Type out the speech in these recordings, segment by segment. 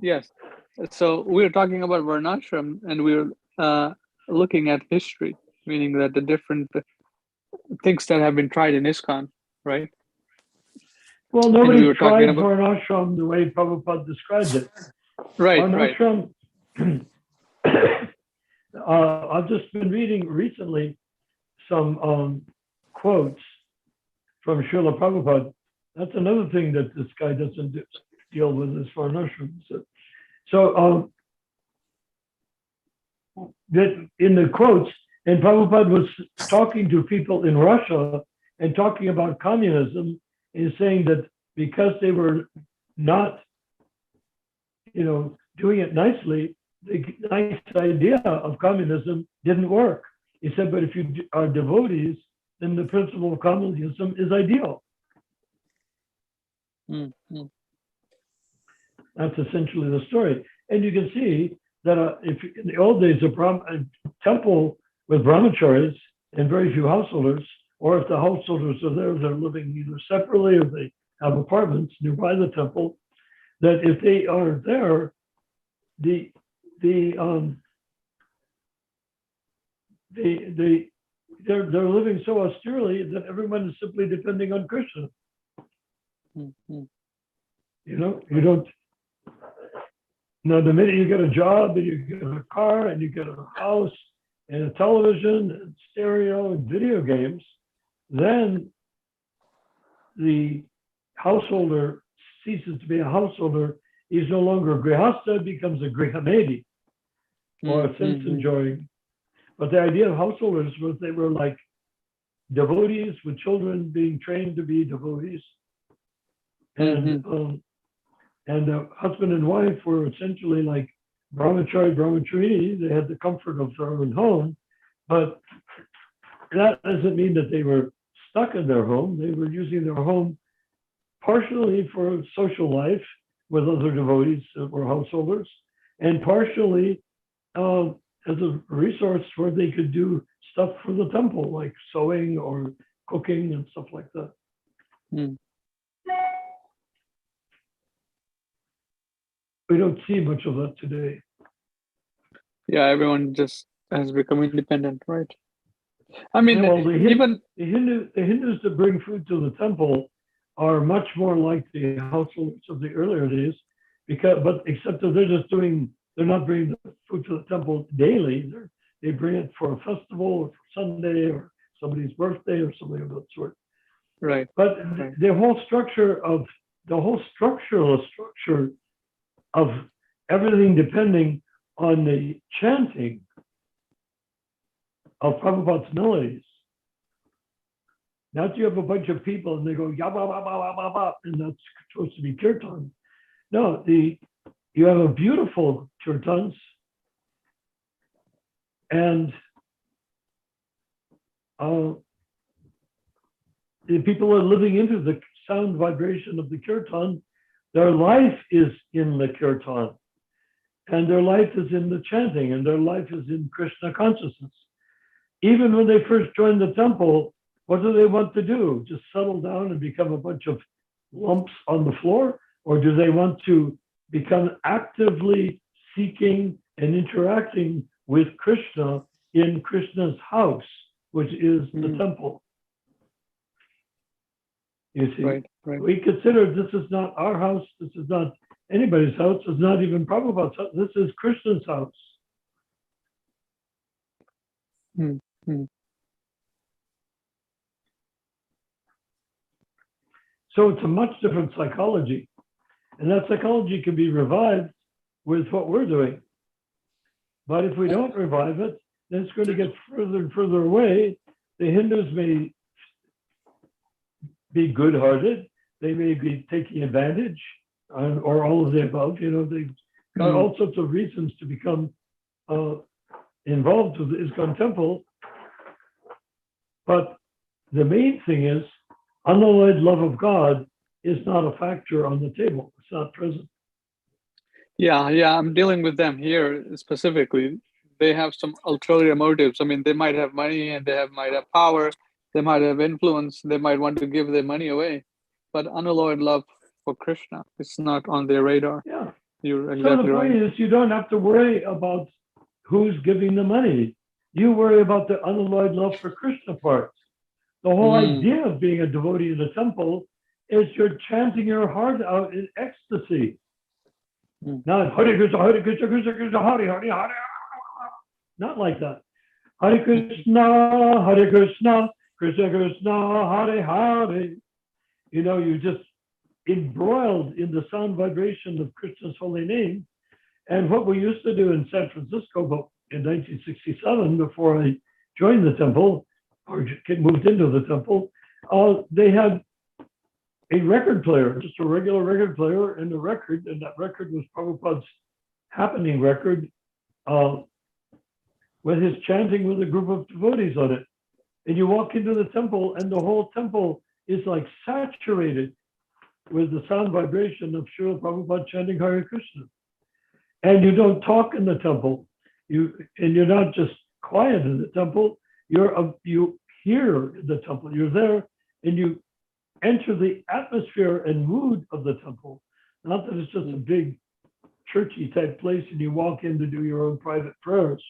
Yes. So we're talking about Varnashram, and we're looking at history, meaning that the different things that have been tried in Iskcon, right? Well, And we nobody were talking tried about Varnashram the way Prabhupada described it. right, right. Varnashram, I've just been reading recently some quotes from Srila Prabhupada. That's another thing that this guy doesn't deal with is Varnashram. So that in the quotes, and Prabhupada was talking to people in Russia and talking about communism, and saying that because they were not, doing it nicely, the nice idea of communism didn't work. He said, but if you are devotees, then the principle of communism is ideal. Mm-hmm. That's essentially the story. And you can see that if in the old days, a temple with brahmacharis and very few householders, or if the householders are there, they're living either separately or they have apartments nearby the temple, that if they are there, the they're living so austerely that everyone is simply depending on Krishna. Mm-hmm. You don't. Now, the minute you get a job and you get a car and you get a house and a television and stereo and video games, then the householder ceases to be a householder. He's no longer a grihasta, becomes a grihamedi, or a sense enjoying. But the idea of householders was they were like devotees with children being trained to be devotees. And the husband and wife were essentially like brahmachari, brahmacharini. They had the comfort of their own home, but that doesn't mean that they were stuck in their home. They were using their home partially for social life with other devotees that were householders, and partially as a resource where they could do stuff for the temple, like sewing or cooking and stuff like that. We don't see much of that today. Yeah, everyone just has become independent, right? I mean, well, even the Hindus that bring food to the temple are much more like the households of the earlier days, but except that they're not bringing the food to the temple daily. They bring it for a festival or for Sunday or somebody's birthday or something of that sort. Right. But right. the whole structural structure of everything depending on the chanting of Prabhupada's melodies. Not you have a bunch of people and they go yab ba ba ba ba ba, and that's supposed to be kirtan. No, you have a beautiful kirtans, and the people are living into the sound vibration of the kirtan. Their life is in the kirtan, and their life is in the chanting, and their life is in Krishna consciousness. Even when they first join the temple, what do they want to do? Just settle down and become a bunch of lumps on the floor? Or do they want to become actively seeking and interacting with Krishna in Krishna's house, which is the temple? You see, right. We consider this is not our house, this is not anybody's house, it's not even Prabhupada's house, this is Krishna's house. So it's a much different psychology. And that psychology can be revived with what we're doing. But if we don't revive it, then it's going to get further and further away. The Hindus may be good-hearted. They may be taking advantage, or all of the above. They've got all sorts of reasons to become involved with the Iskcon temple. But the main thing is, unalloyed love of God is not a factor on the table. It's not present. Yeah, I'm dealing with them here specifically. They have some ulterior motives. I mean, they might have money and might have power. They might have influence. They might want to give their money away. But unalloyed love for Krishna is not on their radar. Yeah. You're So the exactly point right. is, you don't have to worry about who's giving the money. You worry about the unalloyed love for Krishna part. The whole idea of being a devotee in the temple is you're chanting your heart out in ecstasy. Not Hare Krishna, Hare Krishna, Krishna Krishna, Hare Hare, Hare. Not like that. Hare Krishna, Hare Krishna, Krishna Krishna, Hare Hare. You know, you just embroiled in the sound vibration of Krishna's holy name. And what we used to do in San Francisco in 1967, before I joined the temple or moved into the temple, they had a record player, just a regular record player, and a record, and that record was Prabhupada's happening record with his chanting with a group of devotees on it. And you walk into the temple, and the whole temple is like saturated with the sound vibration of Srila Prabhupada chanting Hare Krishna. And you don't talk in the temple. You're not just quiet in the temple. You hear the temple. You're there, and you enter the atmosphere and mood of the temple. Not that it's just a big churchy type place, and you walk in to do your own private prayers.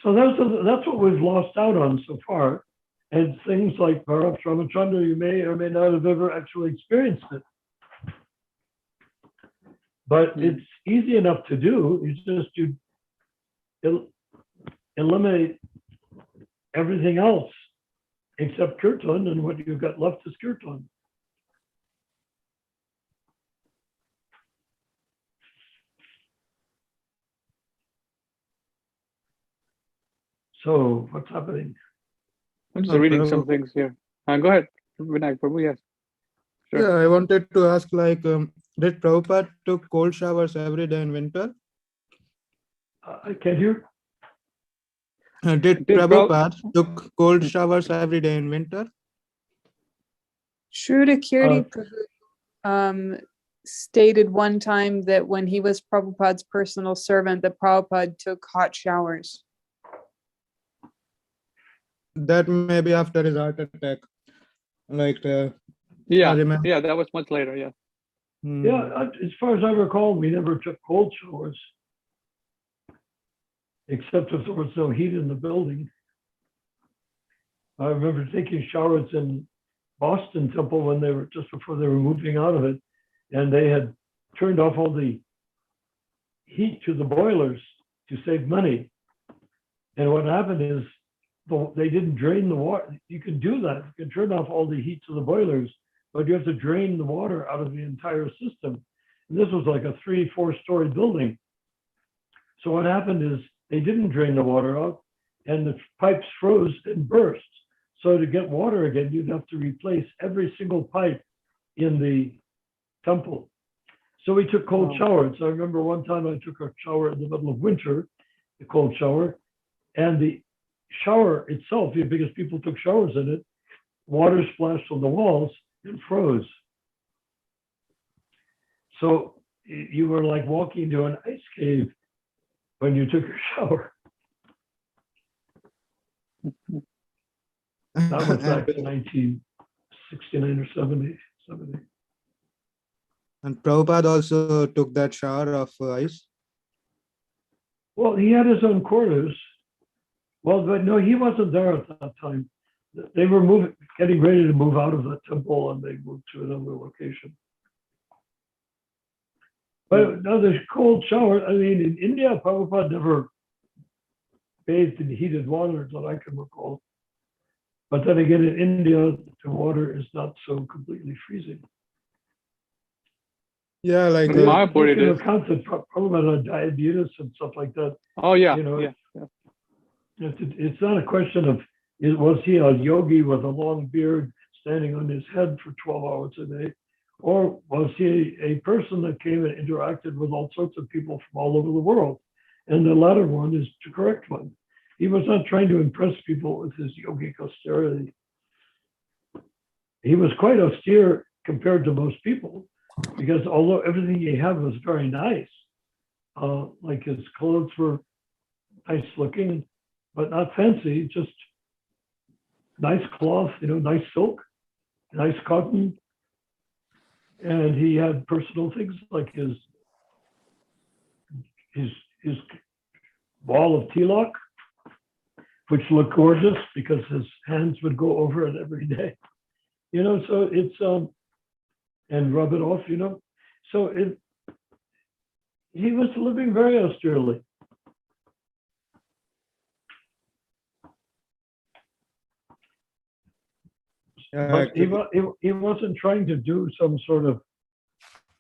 So that's what we've lost out on so far. And things like Varnasrama, you may or may not have ever actually experienced it. But it's easy enough to do. You eliminate everything else except kirtan, and what you've got left is kirtan. So what's happening? I'm just reading some things here. Go ahead, Vinayak Prabhu. Yes. Sure. Yeah, I wanted to ask, like, did Prabhupada took cold showers every day in winter? I can't hear. Did Prabhupada took cold showers every day in winter? Shruta Kirti Prabhu stated one time that when he was Prabhupada's personal servant, that Prabhupada took hot showers. That may be after his heart attack. Like, Yeah, I remember. yeah, that was much later. Yeah. Yeah, as far as I recall, we never took cold showers, except if there was no heat in the building. I remember taking showers in Boston Temple when they were just before they were moving out of it, and they had turned off all the heat to the boilers to save money. And what happened is they didn't drain the water. You can do that. You can turn off all the heat to the boilers, but you have to drain the water out of the entire system. And this was like a 3-4 story building. So what happened is they didn't drain the water out, and the pipes froze and burst. So to get water again, you'd have to replace every single pipe in the temple. So we took cold showers. I remember one time I took a shower in the middle of winter, a cold shower, and the shower itself, because people took showers in it, water splashed on the walls and froze. So you were like walking into an ice cave when you took a shower. That was back in 1969 or 70. And Prabhupada also took that shower of ice. Well, he had his own quarters. Well, but no, he wasn't there at that time. They were getting ready to move out of the temple, and they moved to another location. But now the cold shower, I mean, in India, Prabhupada never bathed in heated water that I can recall. But then again, in India, the water is not so completely freezing. Yeah, like In Mayapur it you is. account that Prabhupada had diabetes and stuff like that. Oh yeah, You know, yeah. It's not a question of, was he a yogi with a long beard standing on his head for 12 hours a day? Or was he a person that came and interacted with all sorts of people from all over the world? And the latter one is the correct one. He was not trying to impress people with his yogic austerity. He was quite austere compared to most people, because although everything he had was very nice, like his clothes were nice looking, but not fancy, just nice cloth, nice silk, nice cotton. And he had personal things like his ball of tilak, which looked gorgeous because his hands would go over it every day. So it's and rub it off, So he was living very austerely. But he wasn't trying to do some sort of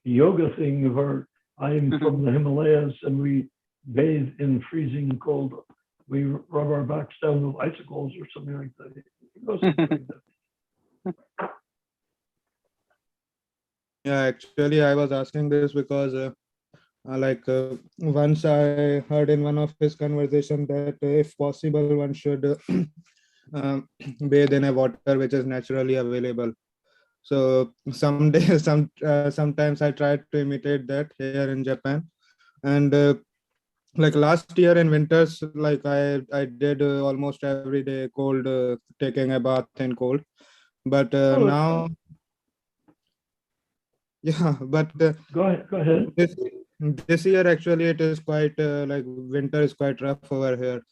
yoga thing where I'm from the Himalayas and we bathe in freezing cold. We rub our backs down with icicles or something like that. He wasn't doing that. Yeah, actually, I was asking this because once I heard in one of his conversation that if possible, one should bathe in a water which is naturally available. So sometimes I tried to imitate that here in Japan, and like last year in winters, like I did almost every day cold, taking a bath in cold, but now. Yeah, but Go ahead. this year actually it is quite like winter is quite rough over here.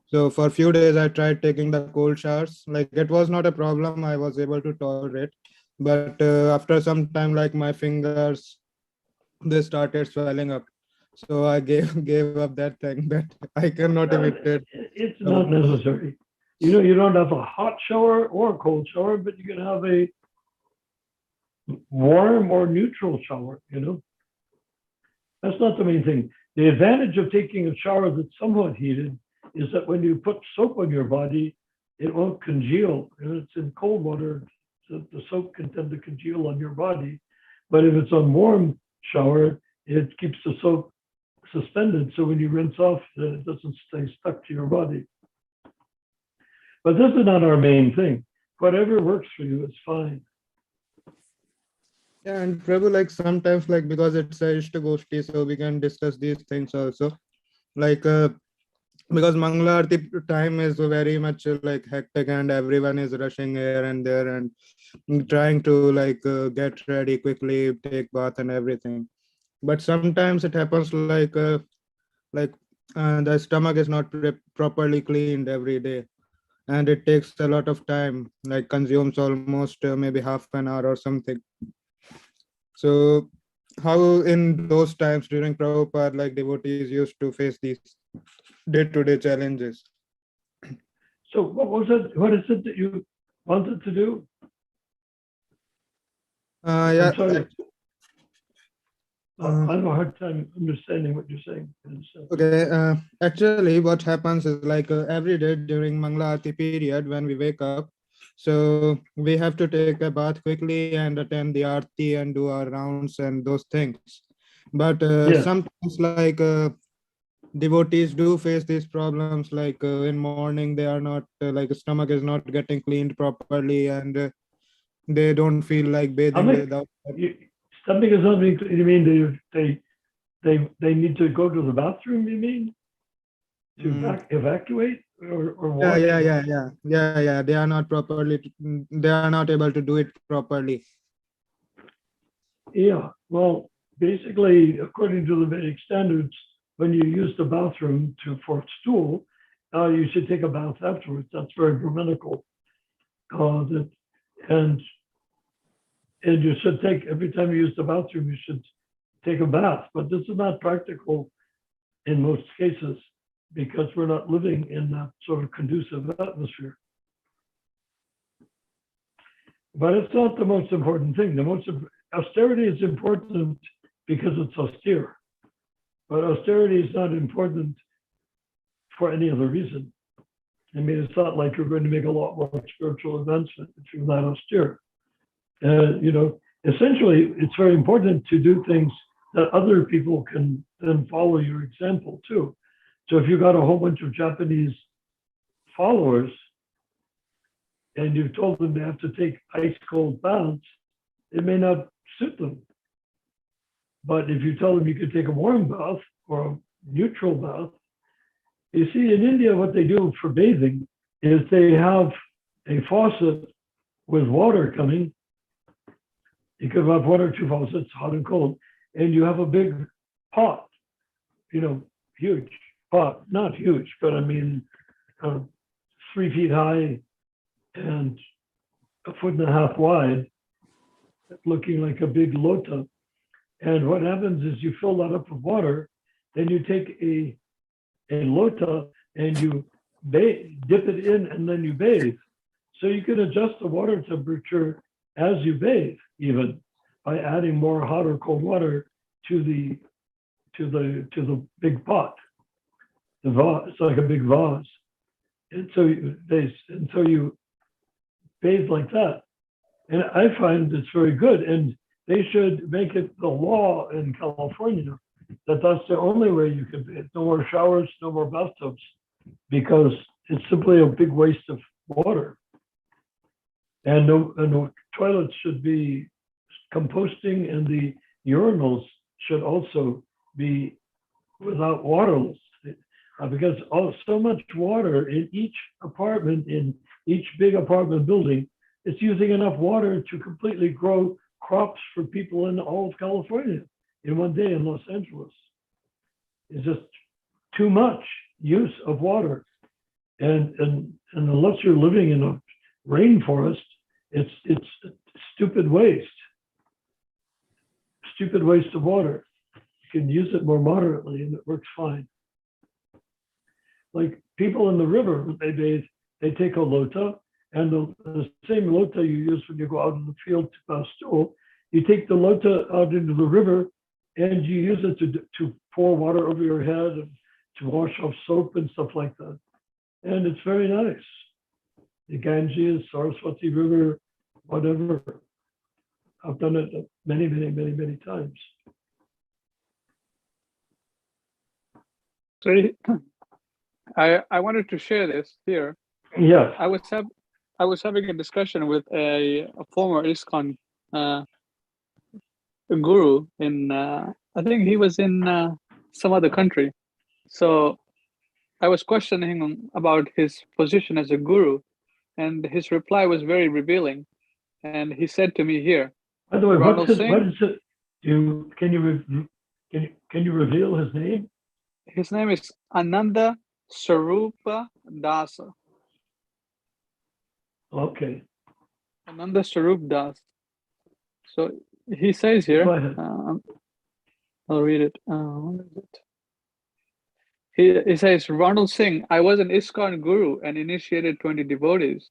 So for a few days I tried taking the cold showers. Like it was not a problem. I was able to tolerate. But after some time, like my fingers, they started swelling up. So I gave up that thing that I cannot imitate. It's not necessary. You don't have a hot shower or a cold shower, but you can have a warm or neutral shower, That's not the main thing. The advantage of taking a shower that's somewhat heated is that when you put soap on your body, it won't congeal. It's in cold water, so the soap can tend to congeal on your body. But if it's on warm shower, it keeps the soap suspended. So when you rinse off, it doesn't stay stuck to your body. But this is not our main thing. Whatever works for you is fine. Yeah, and Prabhu, like sometimes, like because it's a iṣṭa-goṣṭhī, so we can discuss these things also. Like because Mangala Aarti time is very much like hectic and everyone is rushing here and there and trying to like get ready quickly, take bath and everything. But sometimes it happens like the stomach is not properly cleaned every day, and it takes a lot of time, like consumes almost maybe half an hour or something. So how in those times during Prabhupada, like devotees used to face these day-to-day challenges? So what is it that you wanted to do? Yeah. I'm sorry. I have a hard time understanding what you're saying. Okay. Actually, what happens is like every day during Mangala Aarti period when we wake up, so we have to take a bath quickly and attend the Aarti and do our rounds and those things. But sometimes like devotees do face these problems, like in morning they are not like stomach is not getting cleaned properly and they don't feel like bathing without. Stomach is not being cleaned. You mean they need to go to the bathroom? You mean to evacuate or what? Yeah. They are not properly. They are not able to do it properly. Yeah. Well, basically, according to the Vedic standards, when you use the bathroom for stool, you should take a bath afterwards. That's very Brahminical. And you should take, every time you use the bathroom, you should take a bath. But this is not practical in most cases because we're not living in that sort of conducive atmosphere. But it's not the most important thing. Austerity is important because it's austere. But austerity is not important for any other reason. I mean, it's not like you're going to make a lot more spiritual advancement if you're not austere. Essentially, it's very important to do things that other people can then follow your example too. So if you've got a whole bunch of Japanese followers and you've told them they have to take ice cold baths, it may not suit them. But if you tell them you could take a warm bath or a neutral bath, you see in India, what they do for bathing is they have a faucet with water coming You could have one or two faucets, hot and cold, and you have a big pot, huge pot, not huge, but I mean, 3 feet high and 1.5 feet wide, looking like a big lota. And what happens is you fill that up with water, then you take a lota and you dip it in, and then you bathe. So you can adjust the water temperature as you bathe, even by adding more hot or cold water to the big pot. The vase, it's like a big vase, and so you bathe like that. And I find it's very good, and they should make it the law in California that that's the only way you can bathe. No more showers, no more bathtubs, because it's simply a big waste of water. And the toilets should be composting, and the urinals should also be without waterless, because so much water in each apartment, in each big apartment building, it's using enough water to completely grow crops for people in all of California in one day in Los Angeles. It's just too much use of water. And unless you're living in a rainforest, it's stupid waste of water. You can use it more moderately and it works fine. Like people in the river, when they bathe, they take a lota, and the same lota you use when you go out in the field to pass stool, you take the lota out into the river and you use it to pour water over your head and to wash off soap and stuff like that. And it's very nice. The Ganges, Saraswati River, whatever. I've done it many, many, many, many times. So I wanted to share this here. Yes. I was having a discussion with a former Iskcon guru in I think he was in some other country. So I was questioning him about his position as a guru, and his reply was very revealing. And he said to me here, By the way, Ronald Singh, what is it? Can you reveal his name? His name is Ananda Sarupa Dasa. Okay. Ananda Sarup Das. So he says here, Go ahead. I'll read it. What is it? He says, Ronald Singh, I was an Iskcon guru and initiated 20 devotees.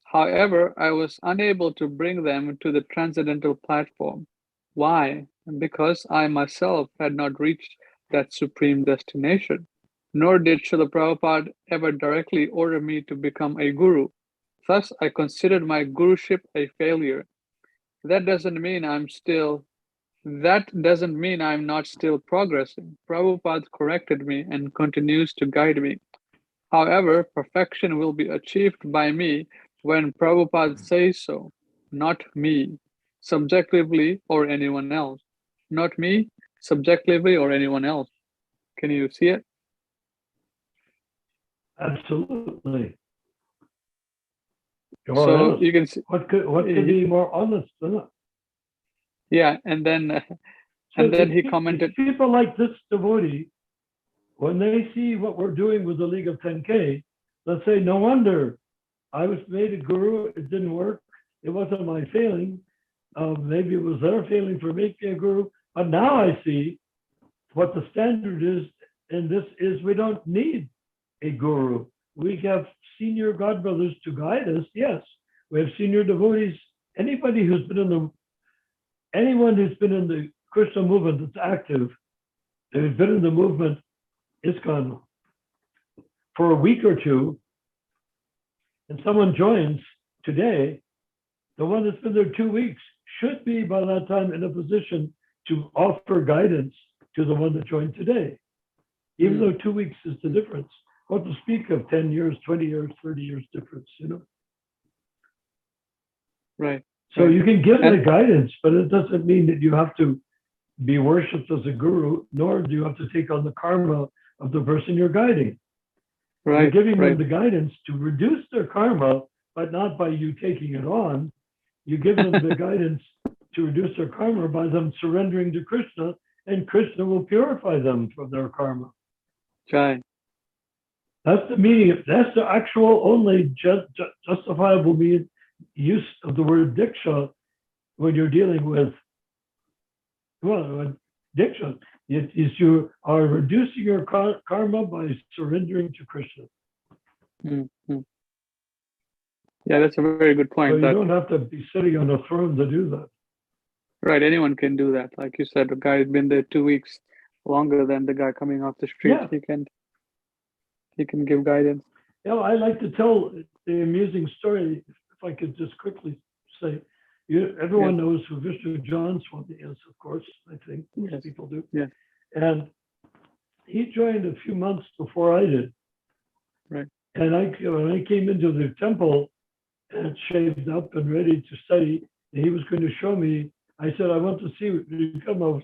However, I was unable to bring them to the transcendental platform. Why? Because I myself had not reached that supreme destination, nor did Srila Prabhupada ever directly order me to become a guru. Thus, I considered my guruship a failure. That doesn't mean I'm not still progressing. Prabhupada corrected me and continues to guide me. However, perfection will be achieved by me when Prabhupada says so, not me, subjectively or anyone else. Not me, subjectively or anyone else. Can you see it? Absolutely. So you can see. What could be more honest than that? Yeah, and then he commented. People like this devotee, when they see what we're doing with the League of 10K, they'll say, no wonder I was made a guru, it didn't work, it wasn't my failing, maybe it was their failing for making a guru, but now I see what the standard is, and this is we don't need a guru. We have senior godbrothers to guide us, yes. We have senior devotees. Anyone who's been in the Krishna movement that's active, who's been in the movement, Iskcon, for a week or two, and someone joins today, the one that's been there 2 weeks should be by that time in a position to offer guidance to the one that joined today. Even though 2 weeks is the difference. What to speak of 10 years, 20 years, 30 years difference, Right. So you can give the guidance, but it doesn't mean that you have to be worshipped as a guru, nor do you have to take on the karma of the person you're guiding. Right. You're giving them the guidance to reduce their karma, but not by you taking it on. You give them the guidance to reduce their karma by them surrendering to Krishna, and Krishna will purify them from their karma. Right. That's the meaning. That's the actual only justifiable use of the word diksha when you're dealing with, well, diksha. It is you are reducing your karma by surrendering to Krishna. Mm-hmm. Yeah, that's a very good point. So you don't have to be sitting on a throne to do that. Right, anyone can do that. Like you said, the guy has been there 2 weeks longer than the guy coming off the street. Yeah. He can give guidance. You know, I like to tell the amusing story, if I could just quickly say. Everyone knows who Vishnu John Swami is, of course, I think most people do. Yeah. And he joined a few months before I did. Right. And when I came into the temple and shaved up and ready to study, and he was going to show me, I said, I want to see you become an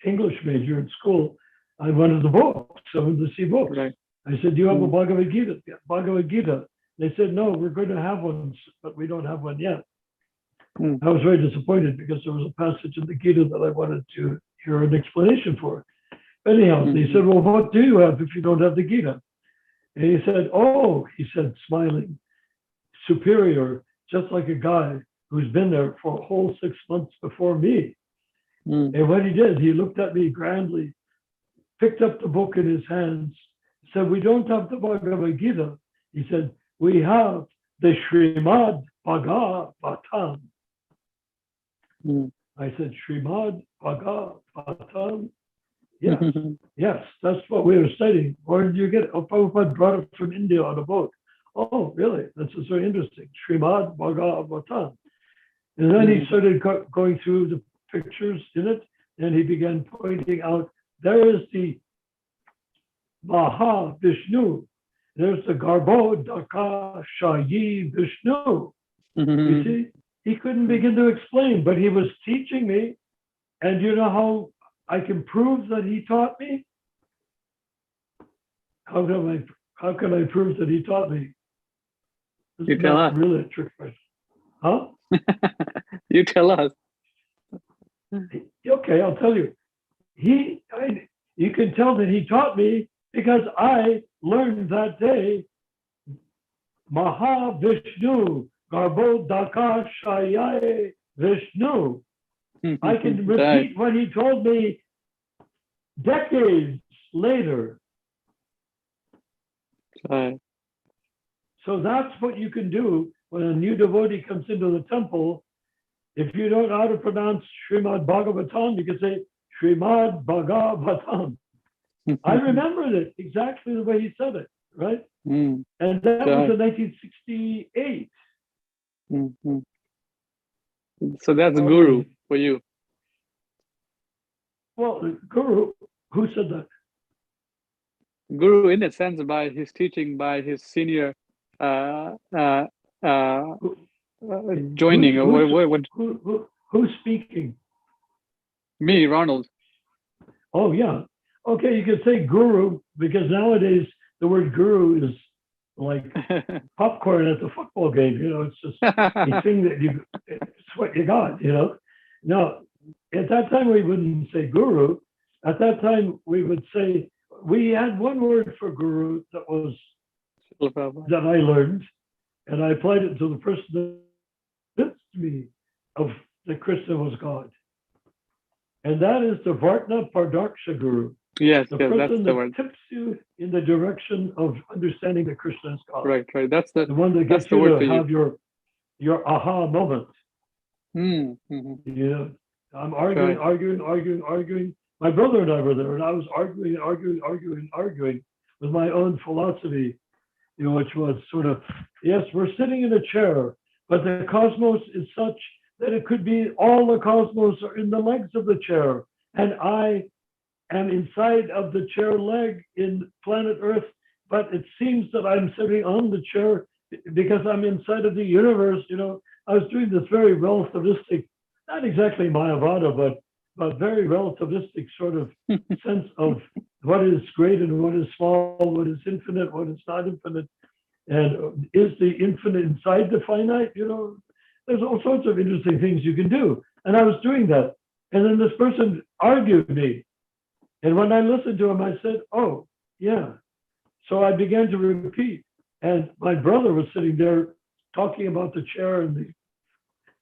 English major in school. I wanted the books. I wanted to see books. Right. I said, do you have a Bhagavad Gita? Bhagavad Gita. They said, no, we're going to have one, but we don't have one yet. I was very disappointed because there was a passage in the Gita that I wanted to hear an explanation for. Anyhow, they said, well, what do you have if you don't have the Gita? And he said, oh, he said, smiling, superior, just like a guy who's been there for a whole 6 months before me. And what he did, he looked at me grandly, picked up the book in his hands, said, we don't have the Bhagavad Gita. He said, we have the Srimad Bhagavatam. I said, Srimad Bhagavatam? Yes, yes, that's what we were studying. Where did you get it? Oh, Prabhupada brought it from India on a boat. Oh, really? That's very interesting. Srimad Bhagavatam. And then he started going through the pictures in it, and he began pointing out, there is the Maha Vishnu. There's the Garbhodaka Shayi Vishnu. You see, he couldn't begin to explain, but he was teaching me. And you know how I can prove that he taught me? How can I prove that he taught me? This You tell us. Really a trick question. Huh? You tell us. Okay, I'll tell you. You can tell that he taught me because I learned that day Maha Vishnu Garbhodaka Shayaye Vishnu. I can repeat what he told me decades later. Right. So that's what you can do when a new devotee comes into the temple. If you don't know how to pronounce Srimad Bhagavatam, you can say Srimad Bhagavatam. I remembered it exactly the way he said it, right? And that was in 1968. So that's the guru for you. Well, the guru, who said that? Guru, in a sense, by his teaching, by his senior joining. Who's speaking? Me, Ronald. Oh, yeah. Okay, you could say guru, because nowadays the word guru is like popcorn at the football game. You know, it's just a thing that it's what you got, you know. Now, at that time, we wouldn't say guru. At that time, we would say, we had one word for guru that I learned, and I applied it to the person that convinced me of that Krishna was God. And that is the Varna Pardaksha Guru. Yes, the yes, person that's the that word. tips you in the direction of understanding that Krishna is God. Right, right. That's the one that gets you to have your aha moment. You know, I'm arguing. My brother and I were there, and I was arguing with my own philosophy, you know, which was sort of, yes, we're sitting in a chair, but the cosmos is such that it could be all the cosmos are in the legs of the chair, and I am inside of the chair leg in planet Earth, but it seems that I'm sitting on the chair because I'm inside of the universe. You know, I was doing this very relativistic, not exactly Mayavada, but very relativistic sort of sense of what is great and what is small, what is infinite, what is not infinite, and is the infinite inside the finite, you know? there's all sorts of interesting things you can do. And I was doing that. And then this person argued me. And when I listened to him, I said, oh, yeah. So I began to repeat. And my brother was sitting there talking about the chair and the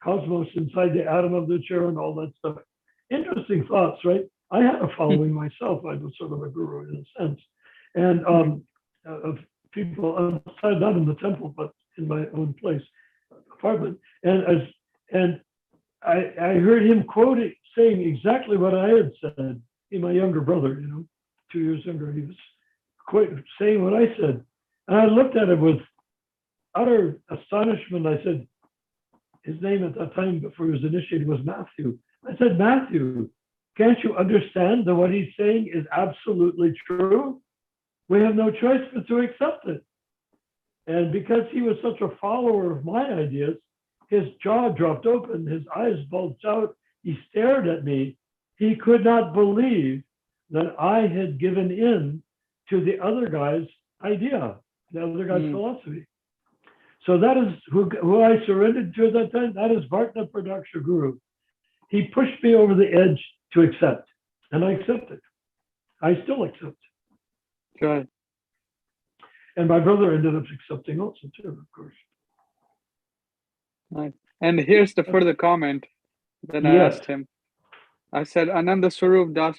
cosmos inside the atom of the chair and all that stuff. Interesting thoughts, right? I had a following myself. I was sort of a guru in a sense. And of people outside, not in the temple, but in my own place, apartment. And I heard him quoting, saying exactly what I had said. He's my younger brother, 2 years younger. He was saying what I said. And I looked at him with utter astonishment. I said, his name at that time before he was initiated was Matthew. I said, Matthew, can't you understand that what he's saying is absolutely true? We have no choice but to accept it. And because he was such a follower of my ideas, his jaw dropped open, his eyes bulged out, he stared at me. He could not believe that I had given in to the other guy's idea, the other guy's philosophy. So that is who I surrendered to at that time. That is Varnasrama Guru. He pushed me over the edge to accept, and I accepted. I still accept. Right. And my brother ended up accepting also too, of course. Right. And here's the further comment that I asked him. I said, Ananda Swarup Das,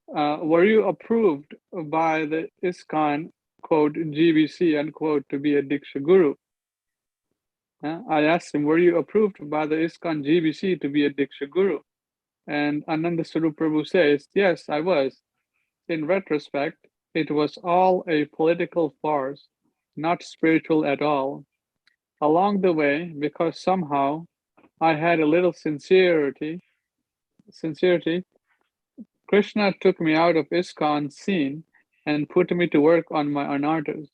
were you approved by the Iskcon, quote, GBC, unquote, to be a Diksha Guru? I asked him, were you approved by the Iskcon GBC to be a Diksha Guru? And Ananda Swarup Prabhu says, yes, I was. In retrospect, it was all a political farce, not spiritual at all. Along the way, because somehow I had a little sincerity, Krishna took me out of Iskcon scene and put me to work on my anarthas.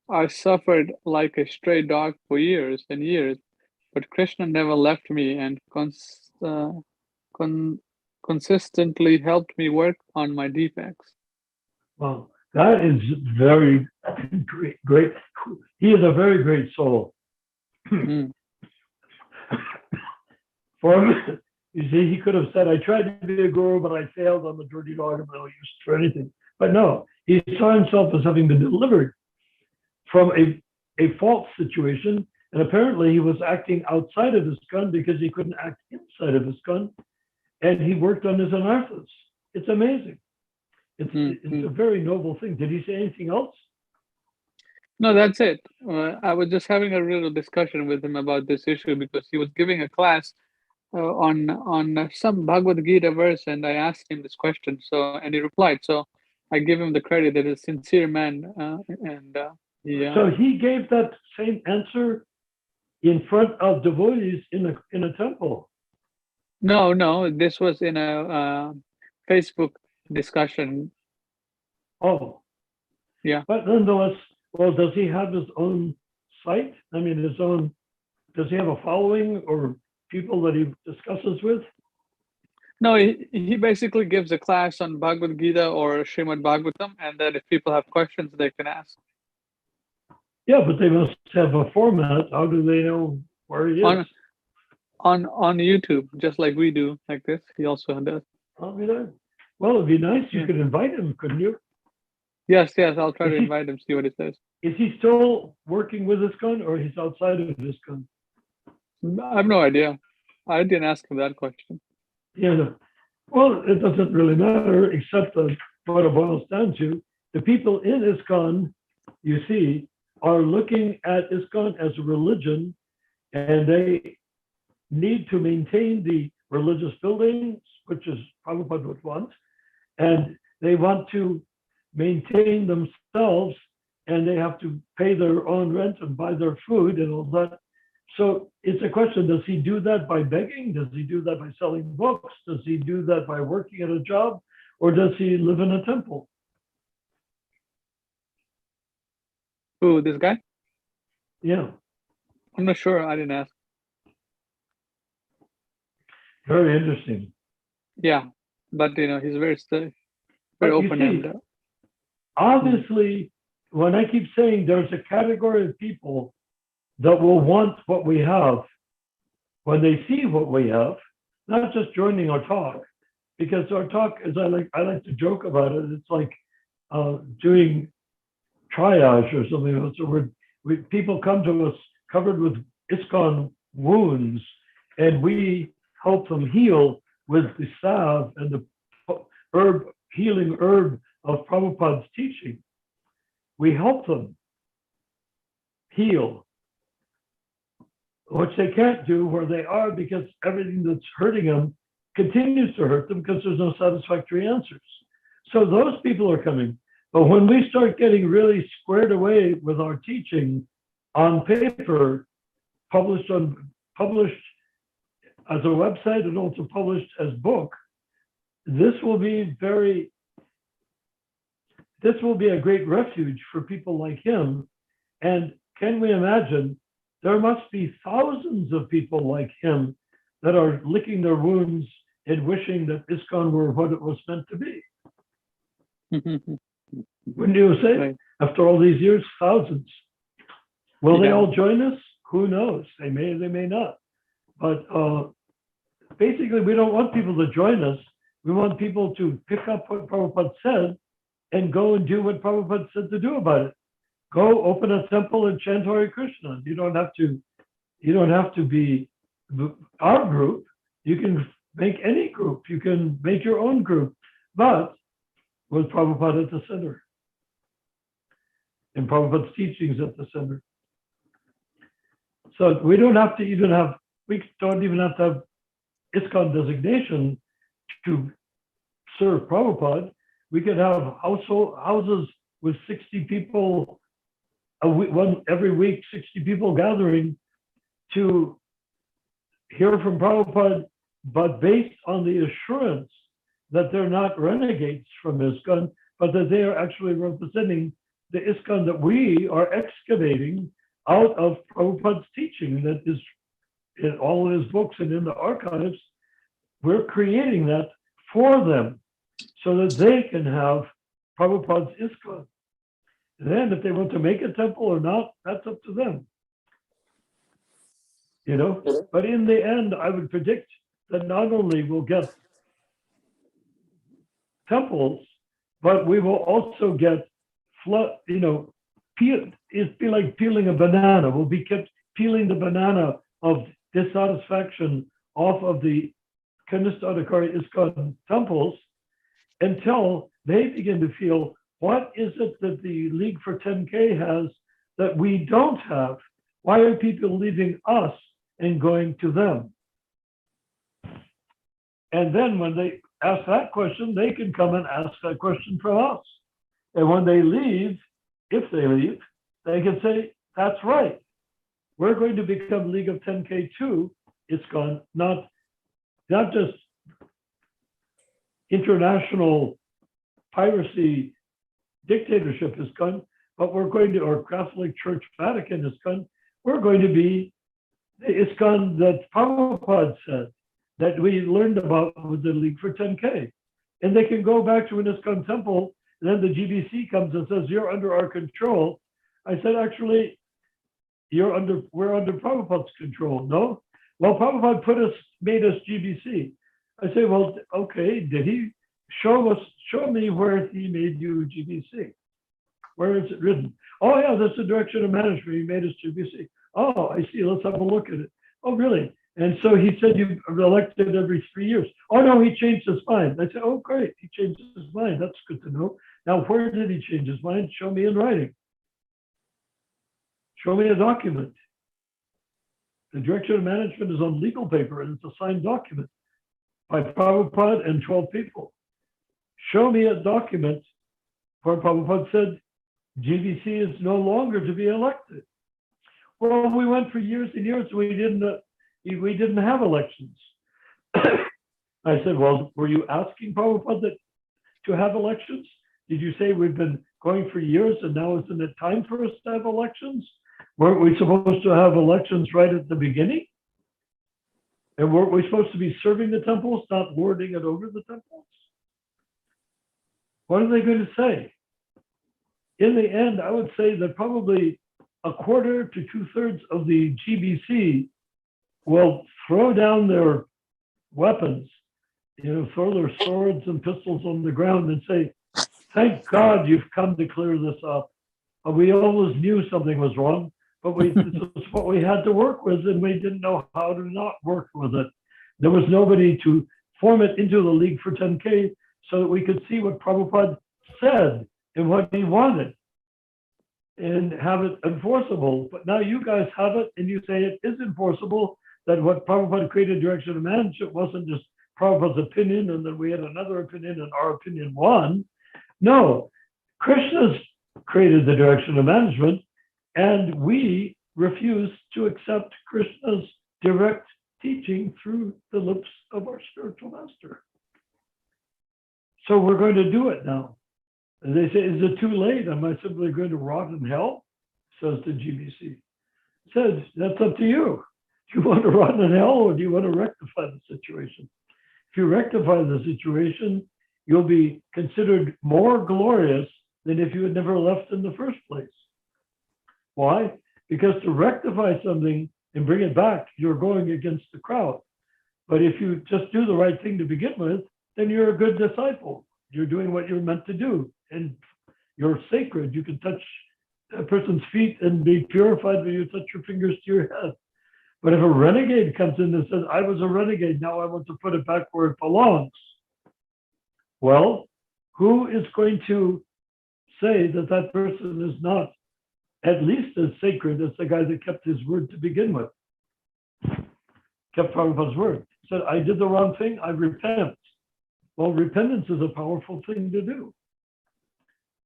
I suffered like a stray dog for years and years, but Krishna never left me and consistently helped me work on my defects. Well, that is very great. He is a very great soul. For him, you see, he could have said, I tried to be a guru, but I failed. I'm a dirty dog. I'm no use for anything. But no, he saw himself as having been delivered from a false situation. And apparently he was acting outside of Iskcon because he couldn't act inside of Iskcon. And he worked on his anarthas. It's amazing. It's a very noble thing. Did he say anything else? No, that's it. I was just having a little discussion with him about this issue because he was giving a class on some Bhagavad Gita verse, and I asked him this question. And he replied. So I give him the credit that he's a sincere man, So he gave that same answer in front of devotees in a temple. No, this was in a Facebook discussion. Oh, yeah. But nonetheless, well, does he have his own site? I mean, does he have a following or people that he discusses with? No, he basically gives a class on Bhagavad Gita or Srimad Bhagavatam, and that if people have questions, they can ask. Yeah, but they must have a format. How do they know where he is? On YouTube, just like we do, like this. He also does. Well, it'd be nice. You could invite him, couldn't you? Yes, I'll try to invite him, see what he says. Is he still working with Iskcon or he's outside of Iskcon? I have no idea. I didn't ask him that question. Yeah. Well, it doesn't really matter, except that what it boils down to, the people in Iskcon, you see, are looking at Iskcon as a religion, and they need to maintain the religious buildings, which is Prabhupada would want, and they want to maintain themselves, and they have to pay their own rent and buy their food and all that. So it's a question, does he do that by begging? Does he do that by selling books? Does he do that by working at a job? Or does he live in a temple? Who, this guy? Yeah. I'm not sure. I didn't ask. Very interesting. Yeah, but he's very open-ended. Obviously, when I keep saying there's a category of people that will want what we have, when they see what we have, not just joining our talk, because our talk, as I like to joke about it, it's like doing triage or something. So people come to us covered with Iskcon wounds, and we help them heal with the salve and the healing herb of Prabhupada's teaching. We help them heal, which they can't do where they are, because everything that's hurting them continues to hurt them because there's no satisfactory answers. So those people are coming. But when we start getting really squared away with our teaching on paper, published as a website and also published as book, this will be a great refuge for people like him. And can we imagine, there must be thousands of people like him that are licking their wounds and wishing that Iskcon were what it was meant to be. Wouldn't you say? Right. After all these years, thousands. Will they all join us? Who knows? They may not. But basically, we don't want people to join us. We want people to pick up what Prabhupada said and go and do what Prabhupada said to do about it. Go open a temple and chant Hare Krishna. You don't have to be our group. You can make any group. You can make your own group, but with Prabhupada at the center and Prabhupada's teachings at the center. So we don't even have to have Iskcon designation to serve Prabhupada. We could have houses with 60 people every week, 60 people gathering to hear from Prabhupada, but based on the assurance that they're not renegades from Iskcon, but that they are actually representing the Iskcon that we are excavating out of Prabhupada's teaching that is in all of his books and in the archives. We're creating that for them so that they can have Prabhupada's Iskcon. And then if they want to make a temple or not, that's up to them. But in the end, I would predict that not only we'll get temples, but we will also get it'd be like peeling a banana. We'll be kept peeling the banana of dissatisfaction off of the Kanishta Adhikari Iskcon temples until they begin to feel, what is it that the League for 10K has that we don't have? Why are people leaving us and going to them? And then when they ask that question, they can come and ask that question from us. And when they leave, if they leave, they can say, that's right. We're going to become League of 10K too. Iskcon, not just international piracy dictatorship Iskcon, but we're going to, or Catholic Church Vatican Iskcon, we're going to be the Iskcon that Prabhupada said, that we learned about with the League for 10K. And they can go back to an Iskcon temple, and then the GBC comes and says, you're under our control. I said, actually, we're under Prabhupada's control. No? Well, Prabhupada made us GBC. I say, well, okay, did he show me where he made you GBC? Where is it written? Oh yeah, that's the direction of management. He made us GBC. Oh, I see. Let's have a look at it. Oh, really? And so he said you're elected every 3 years. Oh no, he changed his mind. I said, oh great, he changed his mind. That's good to know. Now, where did he change his mind? Show me in writing. Show me a document. The direction of management is on legal paper and it's a signed document by Prabhupada and 12 people. Show me a document where Prabhupada said GBC is no longer to be elected. Well, we went for years and years. We didn't have elections. I said, well, were you asking Prabhupada to have elections? Did you say we've been going for years and now isn't it time for us to have elections? Weren't we supposed to have elections right at the beginning? And weren't we supposed to be serving the temples, not lording it over the temples? What are they going to say? In the end, I would say that probably a quarter to 2/3 of the GBC will throw down their weapons, throw their swords and pistols on the ground and say, thank God you've come to clear this up. We always knew something was wrong, but this is what we had to work with, and we didn't know how to not work with it. There was nobody to form it into the League for 10K so that we could see what Prabhupada said and what he wanted and have it enforceable. But now you guys have it and you say it is enforceable, that what Prabhupada created, direction of management, wasn't just Prabhupada's opinion and then we had another opinion and our opinion won. No, Krishna's created the direction of management and we refuse to accept Krishna's direct teaching through the lips of our spiritual master. So we're going to do it now. And they say, is it too late? Am I simply going to rot in hell? Says the GBC. Says, that's up to you. Do you want to rot in hell or do you want to rectify the situation? If you rectify the situation, you'll be considered more glorious than if you had never left in the first place. Why? Because to rectify something and bring it back, you're going against the crowd. But if you just do the right thing to begin with, then you're a good disciple. You're doing what you're meant to do. And you're sacred. You can touch a person's feet and be purified when you touch your fingers to your head. But if a renegade comes in and says, I was a renegade, now I want to put it back where it belongs. Well, who is going to say that that person is not at least as sacred as the guy that kept his word to begin with? Kept Prabhupada's word. Said, I did the wrong thing, I repent. Well, repentance is a powerful thing to do.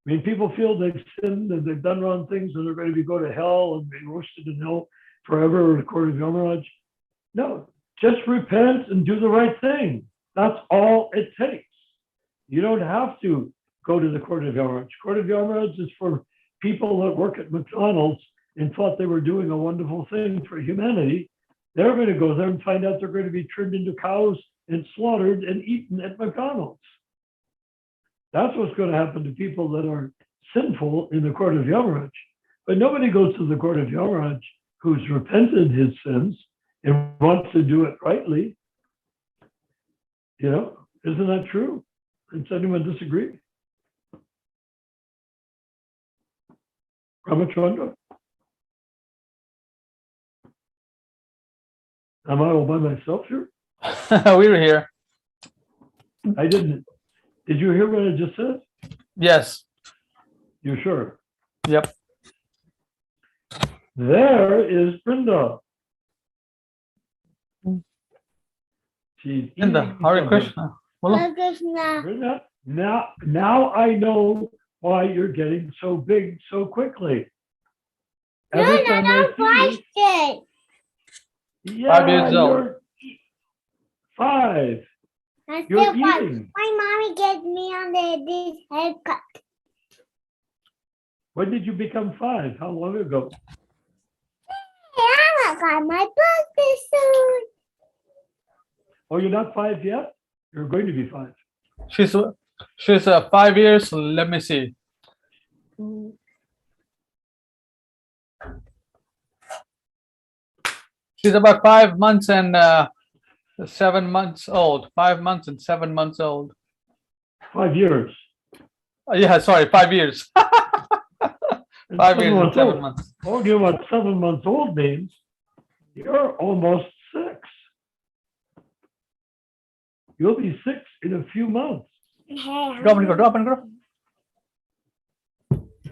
I mean, people feel they've sinned and they've done wrong things and they're going to go to hell and be roasted in hell forever in the court of Yamaraj. No, just repent and do the right thing. That's all it takes. You don't have to go to the court of Yamaraj. Court of Yamaraj is for people that work at McDonald's and thought they were doing a wonderful thing for humanity. They're going to go there and find out they're going to be turned into cows and slaughtered and eaten at McDonald's. That's what's going to happen to people that are sinful in the court of Yamaraj. But nobody goes to the court of Yamaraj who's repented his sins and wants to do it rightly. Isn't that true? Does anyone disagree? Ramachandra? Am I all by myself here? We were here. I didn't. Did you hear what I just said? Yes. You sure? Yep. There is Brinda. She's Brinda, Hare Krishna. Brinda, now I know why you're getting so big so quickly. Every time I see you, 5 years old. You're 5. You're eating. My mommy gave me on this haircut. When did you become 5? How long ago? I got my birthday soon. Oh, you're not 5 yet? You're going to be 5. She's 5 years. Let me see. She's about 5 months and 7 months old. 5 months and 7 months old. 5 years. Yeah, sorry, 5 years. 5 years and 7 old. months. Oh, you know what 7 months old means? You're almost 6. You'll be 6 in a few months. Drop and go.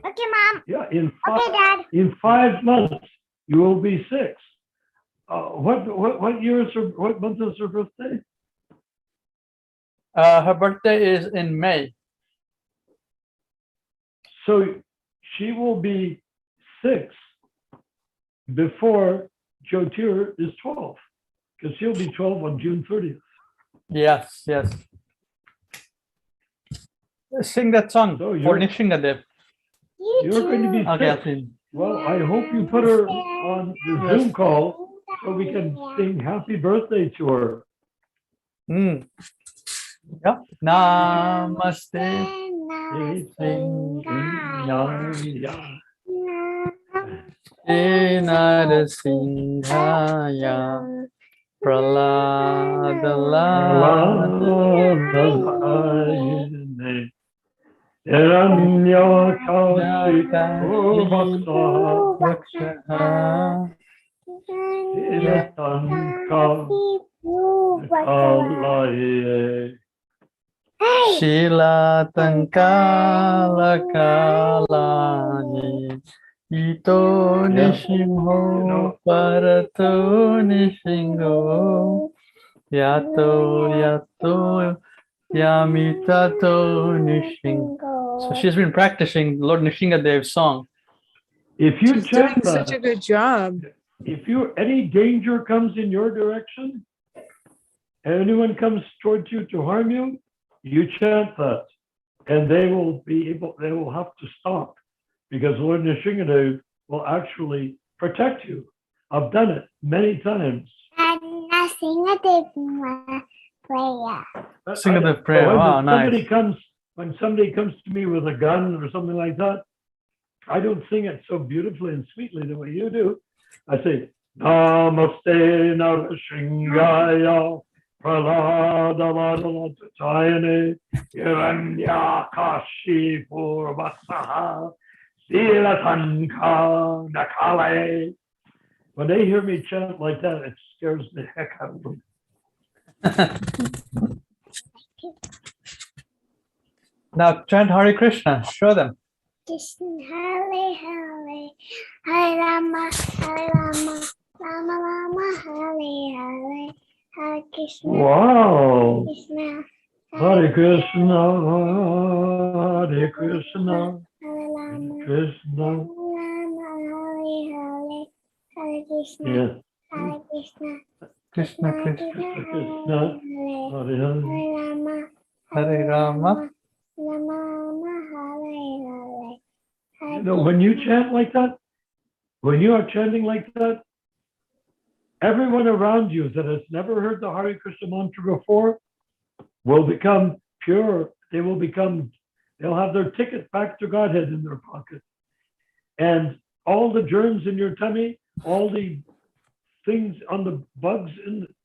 Okay, Mom. Yeah, Okay, Dad. in 5 months you will be 6. What year is what month is her birthday? Her birthday is in May. So she will be 6 before Jyotir is 12, because she'll be 12 on June 30th. Yes. Sing that song So for Nishingadev. You're going to be 6. Okay, I'll sing. Well, I hope you put her on the Zoom call so we can sing happy birthday to her. Yep. Namaste. Sing, yeah. Narasimhaya Praladala Praladayane Hiranyakashipurbhakta Ilatanka Kalaye Shila Tankala Kalani Ito Nishimho Parato Nishingo Yato Yamitato Nishingo. So she's been practicing Lord Nishingadev's song. If you She's doing chant such a that, good job. if any danger comes in your direction, and anyone comes towards you to harm you, you chant that, and they will have to stop, because Lord Nishingadev will actually protect you. I've done it many times. And nothing I did prayer. Singadev prayer. When Wow, somebody nice. when somebody comes to me with a gun or something like that, I don't sing it so beautifully and sweetly the way you do. I say, Namaste Narashingaya Praladalatatayane Hiranyakashi Purvasaha Silatanka Nakale. When they hear me chant like that, it scares the heck out of them. Now chant Hare Krishna. Show them. Krishna Hare Hare Hare Rama Rama Rama Hare Hare Hare Krishna Wow. Krishna Hare Krishna, Hare Krishna, Hare Rama Krishna. Rama Hare Hare Hare Krishna Yeah. Hare Krishna Krishna Krishna. Krishna, Hare Hare Hare. Rama Hare Rama. Rama Hare Hare You know, when you chant like that, when you are chanting like that, everyone around you that has never heard the Hare Krishna mantra before will become pure. They'll have their ticket back to Godhead in their pocket. And all the germs in your tummy, all the things on the bugs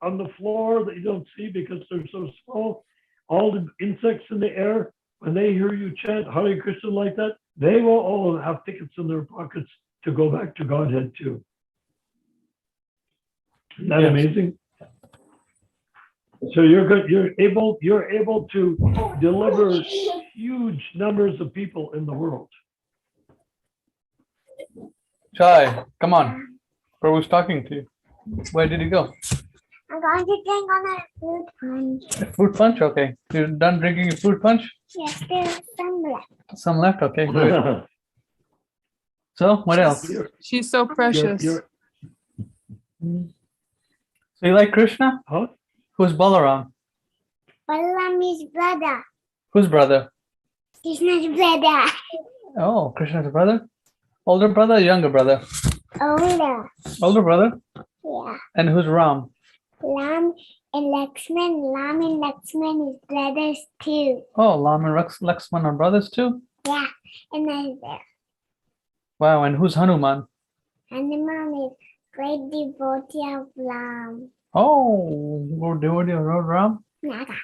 on the floor that you don't see because they're so small, all the insects in the air, when they hear you chant Hare Krishna like that, they will all have tickets in their pockets to go back to Godhead too. Isn't that amazing? So you're able to deliver huge numbers of people in the world. Chai, come on. Prabhu's talking to you. Where did he go? I'm going to drink on a fruit punch. Fruit punch? Okay. You're done drinking your fruit punch? Yes, there's some left. Some left? Okay, good. So, what else? She's so precious. So you like Krishna? Huh? Who's Balaram? Balaram is brother. Whose brother? Krishna's brother. Oh, Krishna's brother? Older brother or younger brother? Older. Older brother? Yeah. And who's Ram? Ram and Lakshman. Ram and Lakshman is brothers too. Oh, Ram and Lakshman are brothers too? Yeah. And then there. Wow, and who's Hanuman? Hanuman is great devotee of Ram. Oh, good devotee of Lord Ram? Naga.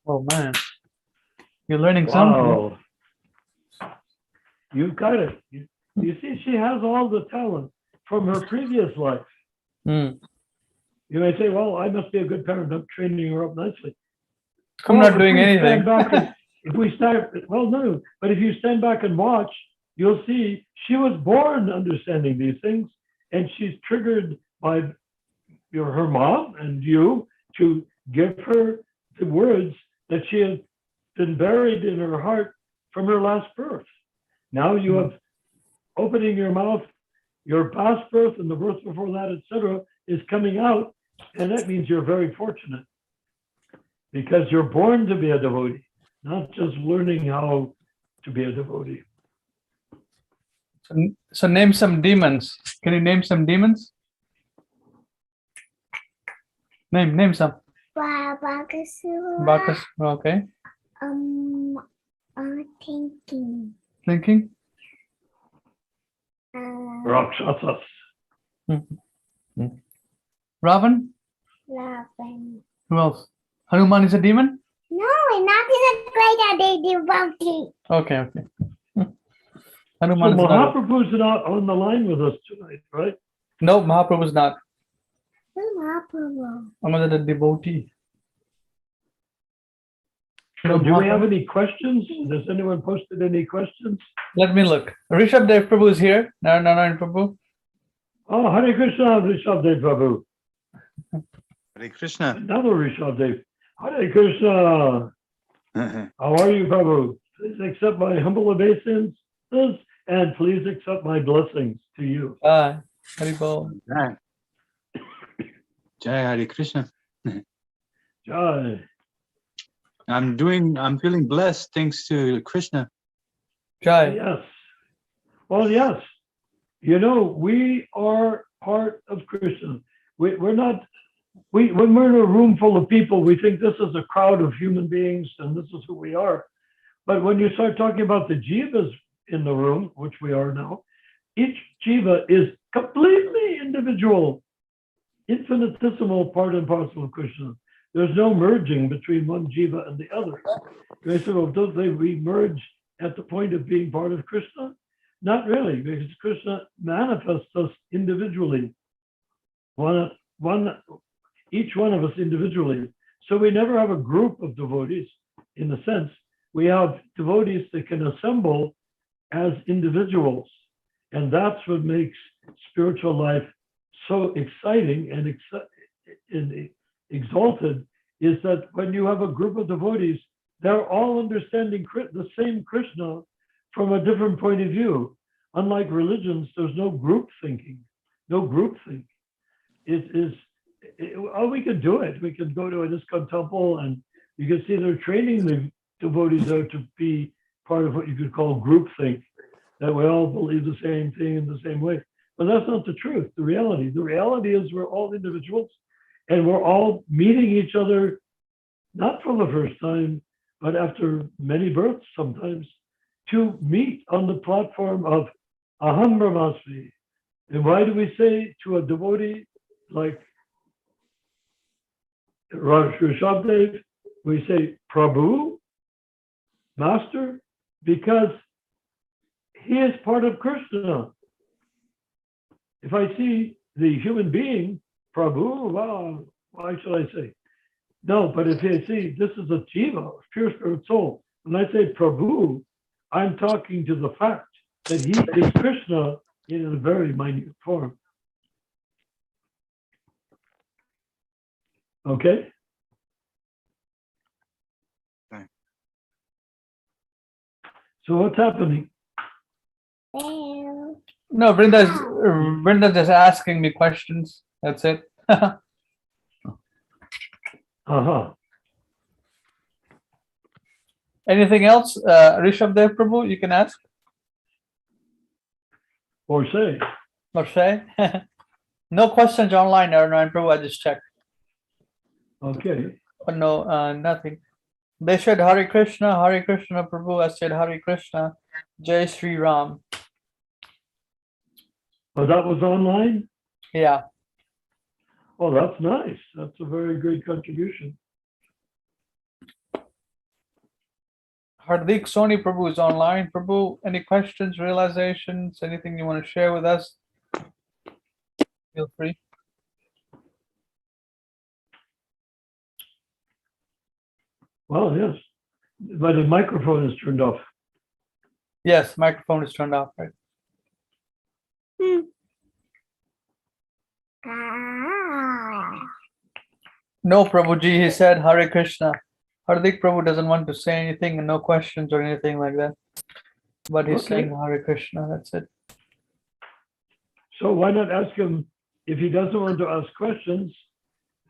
Oh man. You're learning something. Wow. You got it. You see, she has all the talent from her previous life. Hmm. You may say, well, I must be a good parent. I'm training her up nicely. I'm not doing anything. If you stand back and watch, you'll see she was born understanding these things, and she's triggered by her mom and you to give her the words that she has been buried in her heart from her last birth. Now you have opening your mouth, your past birth and the birth before that, etc., is coming out, and that means you're very fortunate because you're born to be a devotee, not just learning how to be a devotee. So name some demons. Can you name some demons? Name some. Bakasura. Okay. Thinking. Thinking. Rakshasas. Ravan? Ravan. Who else? Hanuman is a demon? No, not is a great devotee. Okay. So Hanuman is not. Mahaprabhu's not on the line with us tonight, right? No, Mahaprabhu is not. Who's Mahaprabhu? I'm a devotee. So do we have any questions? Has anyone posted any questions? Let me look. Rishabh Dev Prabhu is here. Narayan Prabhu. Oh, Hare Krishna, Rishabdev Prabhu. Hare Krishna. Another Rishabdev. Hare Krishna. How are you, Prabhu? Please accept my humble obeisances and please accept my blessings to you. Haribol. Jai. Jai Hare Krishna. Jai. I'm feeling blessed thanks to Krishna. Jai. Yes. Well, yes. You know, we are part of Krishna. We're not, when we're in a room full of people, we think this is a crowd of human beings and this is who we are. But when you start talking about the jivas in the room, which we are now, each jiva is completely individual, infinitesimal part and parcel of Krishna. There's no merging between one jiva and the other. They say, well, don't we merge at the point of being part of Krishna? Not really, because Krishna manifests us individually, each one of us individually. So we never have a group of devotees in a sense. We have devotees that can assemble as individuals. And that's what makes spiritual life so exciting and exalted, is that when you have a group of devotees, they're all understanding the same Krishna from a different point of view. Unlike religions, there's no group thinking, no group think. We can do it. We can go to an Iskcon temple and you can see they're training the devotees there to be part of what you could call group think, that we all believe the same thing in the same way. But that's not the truth, the reality. The reality is we're all individuals and we're all meeting each other, not for the first time, but after many births sometimes, to meet on the platform of Aham Brahmasmi. And why do we say to a devotee like Rishabdev, we say Prabhu, Master, because he is part of Krishna. If I see the human being, Prabhu, wow, why should I say? No, but if I see this is a jiva, pure spirit soul, when I say Prabhu, I'm talking to the fact that he is Krishna in a very minute form. Okay? Okay. So what's happening? Well, No, Vrinda's just asking me questions. That's it. Uh-huh. Anything else, Rishabh Dev Prabhu, you can ask Or say. or say? No questions online, Narayan Prabhu. I just checked. Okay. But no, nothing. They said Hare Krishna Prabhu. I said Hare Krishna, Jai Sri Ram. Oh, that was online? Yeah. Oh, that's nice. That's a very great contribution. Hardik Soni Prabhu is online. Prabhu, any questions, realizations, anything you want to share with us? Feel free. Well, yes. But the microphone is turned off. Yes, microphone is turned off, right? ah, No, Prabhuji, he said Hare Krishna. Hardik Prabhu doesn't want to say anything and no questions or anything like that. But he's Okay. saying Hare Krishna, that's it. So why not ask him, if he doesn't want to ask questions,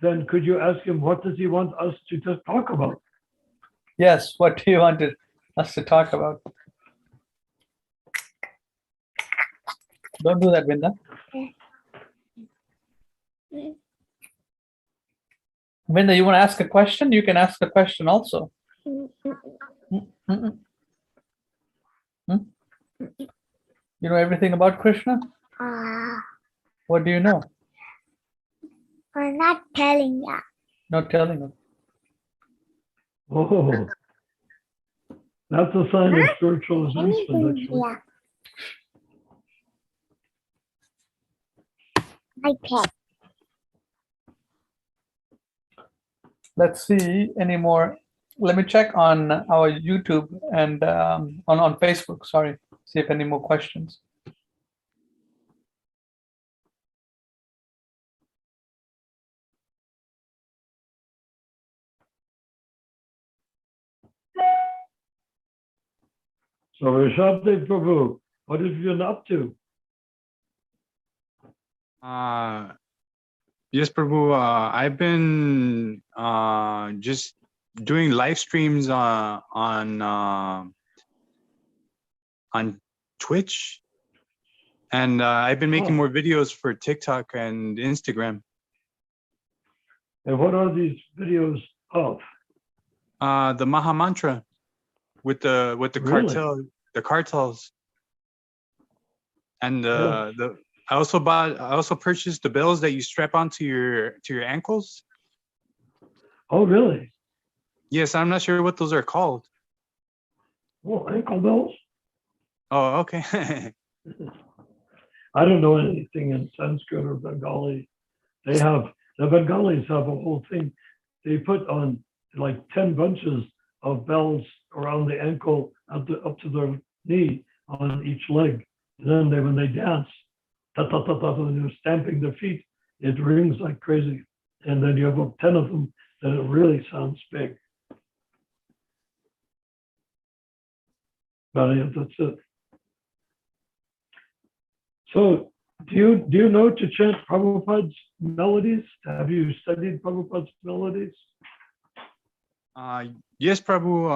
then could you ask him, what does he want us to just talk about? Yes, what do you want us to talk about? Don't do that, Vinda. Vinda, you want to ask a question? You can ask a question also. You know everything about Krishna? What do you know? I'm not telling ya. Not telling us. Oh, that's a sign of spiritual advancement, actually. Yeah. My pet. Let's see any more. Let me check on our YouTube and on Facebook. Sorry, see if any more questions. So Rishabdev Prabhu, what have you been up to? Yes, Prabhu. I've been just doing live streams on Twitch, and I've been making Oh. more videos for TikTok and Instagram. And what are these videos of? The Maha Mantra with the Really? cartels, and I also purchased the bells that you strap onto your ankles. Oh, really? Yes, I'm not sure what those are called. Oh, ankle bells? Oh, okay. I don't know anything in Sanskrit or Bengali. The Bengalis have a whole thing. They put on like 10 bunches of bells around the ankle up to their knee on each leg. And then when they dance, when they're stamping their feet, it rings like crazy. And then you have about 10 of them, and it really sounds big. But yeah, that's it. So do you know to chant Prabhupada's melodies? Have you studied Prabhupada's melodies? Yes, Prabhu.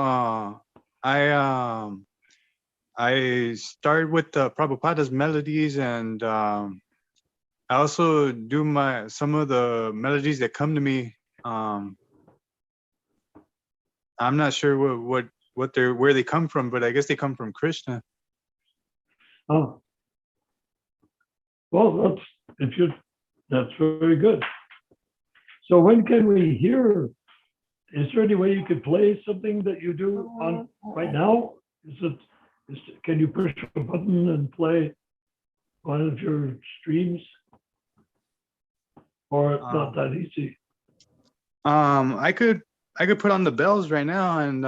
I started with the Prabhupada's melodies, and I also do some of the melodies that come to me. I'm not sure where they come from, but I guess they come from Krishna. Oh, well, that's very good. So when can we hear? Is there any way you could play something that you do on right now? Can you push a button and play one of your streams? Or it's not that easy? I could put on the bells right now, and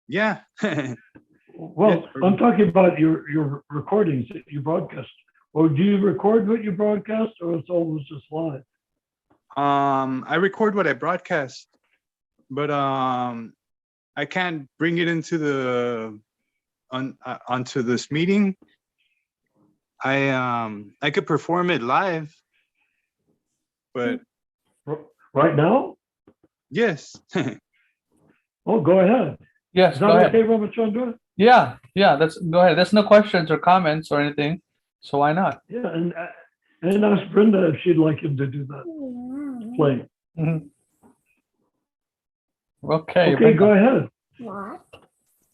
yeah. Well, Yes, I'm talking about your recordings that you broadcast. Or do you record what you broadcast, or it's always just live? I record what I broadcast, but I can't bring it into onto this meeting. I could perform it live, but Right now? yes. Oh, go ahead. Yes, Is go that ahead. okay, Ramachandra? Yeah, that's go ahead. There's no questions or comments or anything, so why not? Yeah, and ask Brenda if she'd like him to do that play. Mhm. Okay, Okay, Vrindavana. go ahead. What?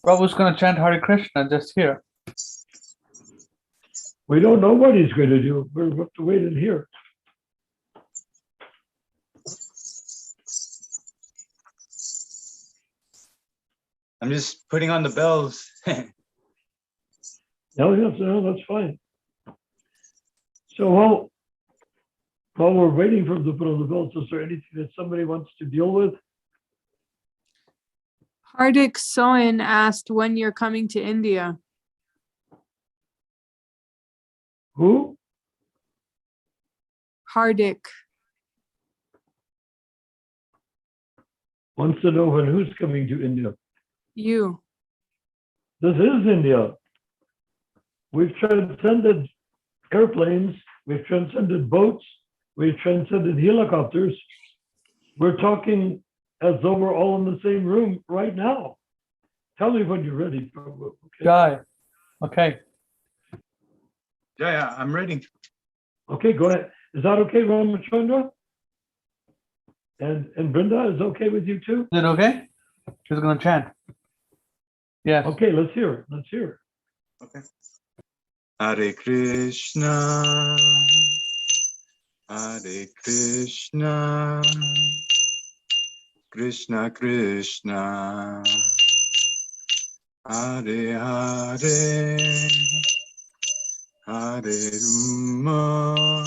Prabhu's gonna chant Hare Krishna just here. We don't know what he's going to do. We'll have to wait and hear. I'm just putting on the bells. No, that's fine. So while we're waiting for the put on the bells, is there anything that somebody wants to deal with? Hardik Soin asked when you're coming to India. Who? Hardik. Wants to know when who's coming to India. You. This is India. We've transcended airplanes, we've transcended boats, we've transcended helicopters. We're talking as though we're all in the same room right now. Tell me when you're ready. Okay, Jai. Okay. Yeah, I'm ready. okay, go ahead. Is that okay, Ramachandra? And Brenda, is okay with you too? Is it okay? She's gonna chant. Yes. Okay, let's hear it. Let's hear it. Okay. Hare Krishna, Hare Krishna, Krishna Krishna, Hare Hare, Hare Rama,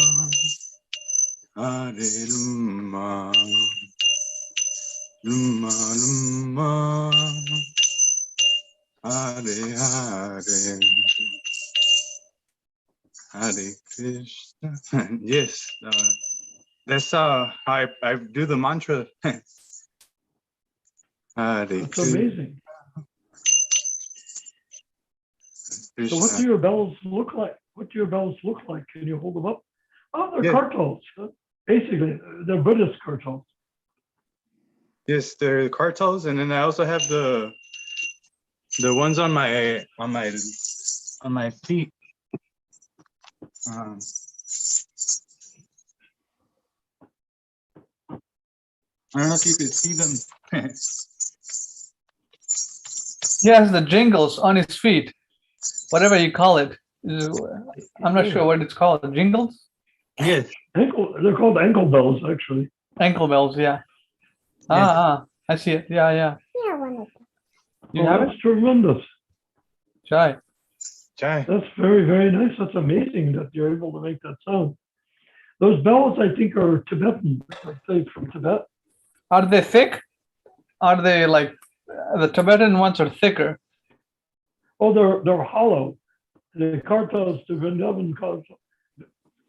Hare Rama, Rama Rama, Hare Hare, Hare Krishna. Yes, that's how I do the mantra. Hare That's Krishna. amazing. So what do Krishna. your bells look like? What do your bells look like? Can you hold them up? Oh, they're Yeah. kartals. Basically, they're Buddhist kartals. Yes, they're kartals, and then I also have the ones on my feet. I don't know if you could see them. He has the jingles on his feet, whatever you call it. I'm not sure what it's called. Jingles? Yes. They're called ankle bells, actually. Ankle bells, yeah. I see it. Yeah. Yeah, one of them. You Oh, have it? that's tremendous. Jai. Jai. That's very, very nice. That's amazing that you're able to make that sound. Those bells, I think, are Tibetan. Like they're from Tibet. Are they thick? Are they like the Tibetan ones are thicker? Oh, they're hollow. The kartals, the Vrindavana Cold.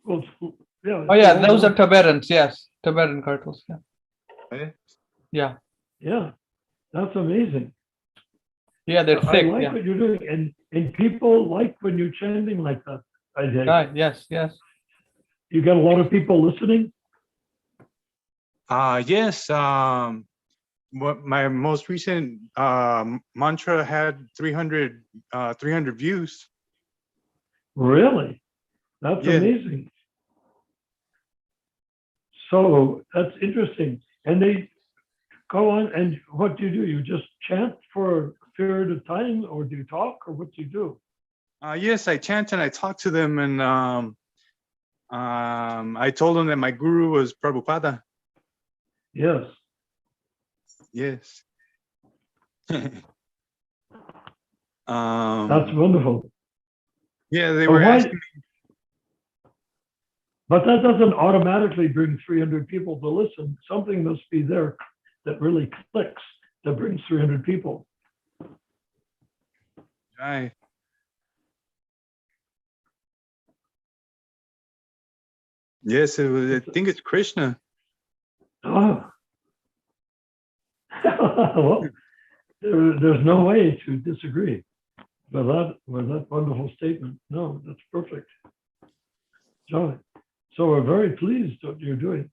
Well, yeah. Oh yeah, those are Tibetans. Yes, Tibetan kartals. Yeah. Eh? Yeah. Yeah, that's amazing. Yeah, they're I thick. like Yeah. what you're doing, and people like when you're chanting like that. I think Right. Yes. you get a lot of people listening. Yes. What my most recent mantra had 300 views. Really, that's Yeah. amazing. So that's interesting. And they go on, and what do? You just chant for a period of time, or do you talk, or what do you do? Yes, I chant and I talk to them, and I told them that my guru was Prabhupada. Yes. Yes. That's Um, wonderful. yeah, they But were why- asking me. But that doesn't automatically bring 300 people to listen. Something must be there that really clicks that brings 300 people. Jai. Yes, it was, I think it's Krishna. Oh. Well, there's no way to disagree with that wonderful statement. No, that's perfect. Johnny. So we're very pleased what you're doing.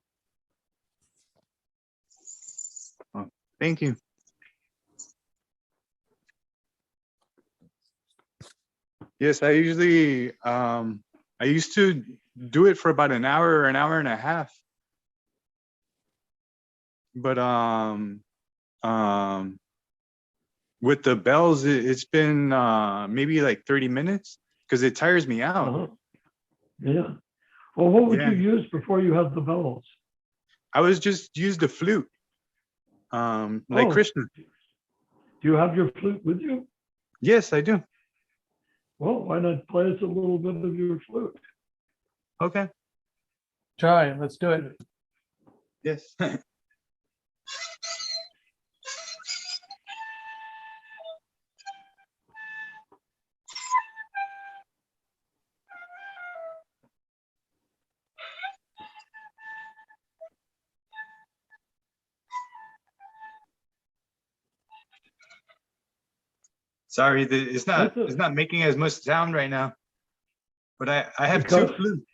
Thank you. Yes, I usually I used to do it for about an hour or an hour and a half. But with the bells, it's been maybe like 30 minutes because it tires me out. Uh-huh. Yeah. Well, what would Yeah. you use before you had the bells? I was just used the flute, like Oh. Krishna. Do you have your flute with you? Yes, I do. Well, why not play us a little bit of your flute? Okay. Jai. Let's do it. Yes. Sorry, it's not making as much sound right now. But I have two Because- flutes.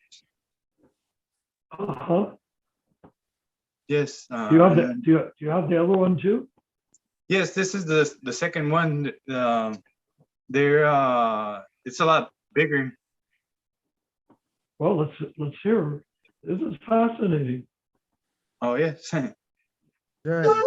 Uh-huh. Yes. Do you have do you have the other one too? Yes, this is the second one. It's a lot bigger. Well, let's hear. This is fascinating. Oh yes. Yeah.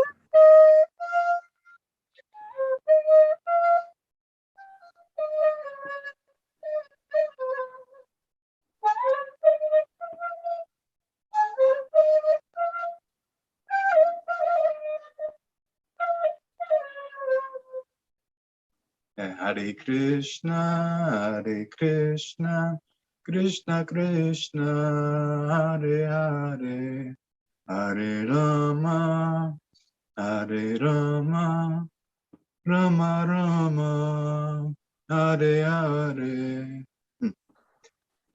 Hare Krishna, Krishna Krishna, Hare Hare, Hare Rama, Hare Rama, Rama Rama, Hare Hare.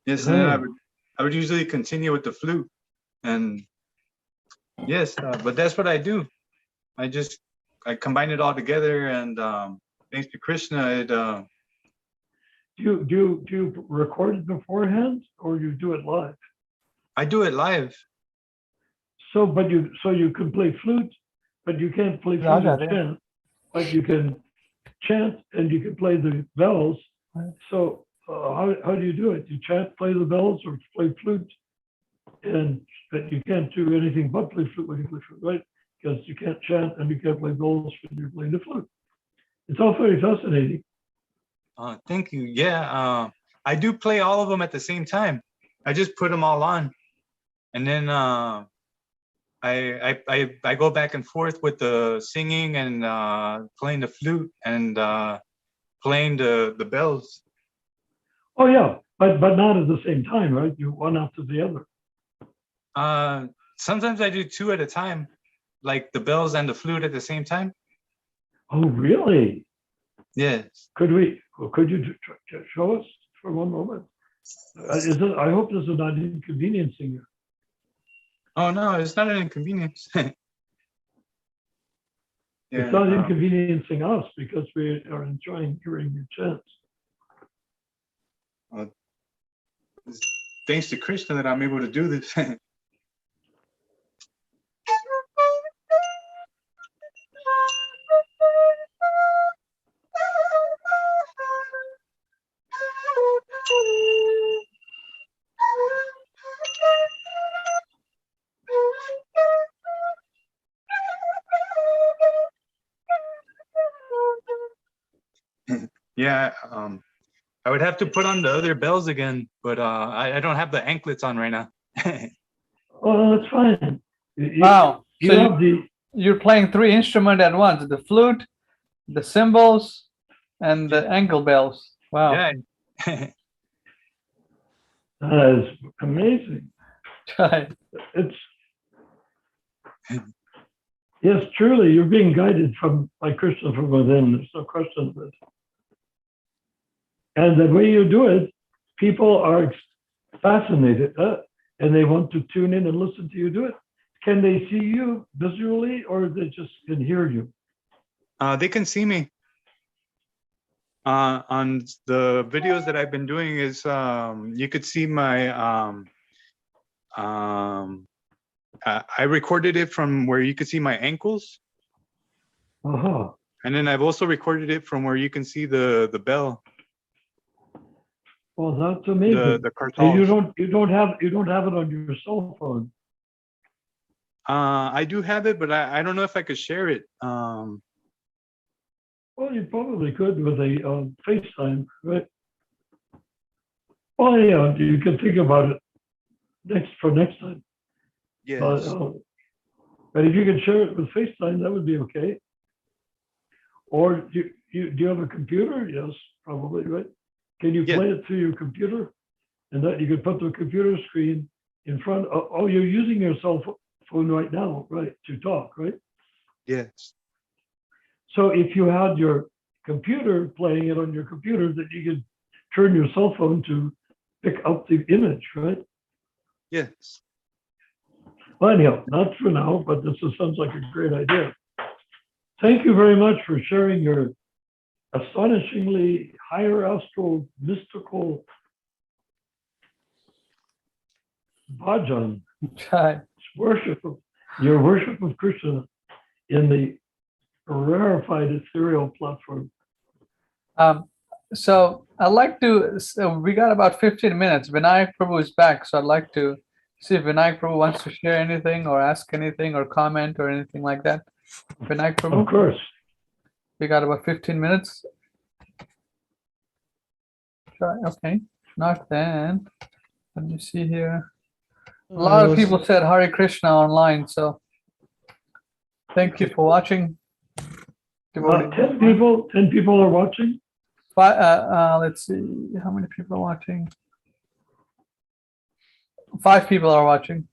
Yes, and then I would usually continue with the flute, and yes, but that's what I do. I combine it all together, and thanks to Krishna, it. Do you record it beforehand, or you do it live? I do it live. So you can play flute, but you can't play flute and chant. But you can chant and you can play the bells. So how do you do it? You chant, play the bells, or play flute, but you can't do anything but play flute when you play flute, right? Because you can't chant and you can't play bells when you're playing the flute. It's all very fascinating. Thank you. Yeah, I do play all of them at the same time. I just put them all on, and then I go back and forth with the singing and playing the flute and playing the bells. Oh yeah, but not at the same time, right? You one after the other. Sometimes I do two at a time, like the bells and the flute at the same time. Oh really? Yes. Could you show us for one moment? I hope this is not inconveniencing you. Oh no, it's not an inconvenience. It's not inconveniencing us because we are enjoying hearing your chants. Thanks to Krishna that I'm able to do this. Yeah, I would have to put on the other bells again, but I don't have the anklets on right now. Oh, that's fine. Wow. So you're playing 3 instruments at once: the flute, the cymbals, and the ankle bells. Wow. Yeah. That is amazing. It's yes, truly, you're being guided by Krishna from within. There's no question of it. And the way you do it, people are fascinated, and they want to tune in and listen to you do it. Can they see you visually, or they just can hear you? They can see me. On the videos that I've been doing is you could see my I recorded it from where you could see my ankles. Uh-huh. And then I've also recorded it from where you can see the bell. Well, that's amazing. The and you don't have it on your cell phone. I do have it, but I don't know if I could share it. Well, you probably could with a FaceTime, right? Well, yeah, you can think about it next time. Yes. But if you can share it with FaceTime, that would be okay. Or do you have a computer? Yes, probably, right? Can you play it through your computer? And that you could put the computer screen in front. Oh, you're using your cell phone right now, right, to talk, right? Yes. So if you had your computer playing it on your computer, that you could turn your cell phone to pick up the image, right? Yes. Well, anyhow, not for now, but this sounds like a great idea. Thank you very much for sharing your astonishingly higher astral mystical bhajan, your worship of Krishna in the rarefied ethereal platform. So I'd like to, we got about 15 minutes. Vinayak Prabhu is back, so I'd like to see if Vinayak Prabhu wants to share anything or ask anything or comment or anything like that. Vinayak Prabhu? Of course. We got about 15 minutes. Okay, not then. Let me see here. A lot of people said Hare Krishna online, so thank you for watching. 10 people are watching. Let's see how many people are watching. 5 people are watching.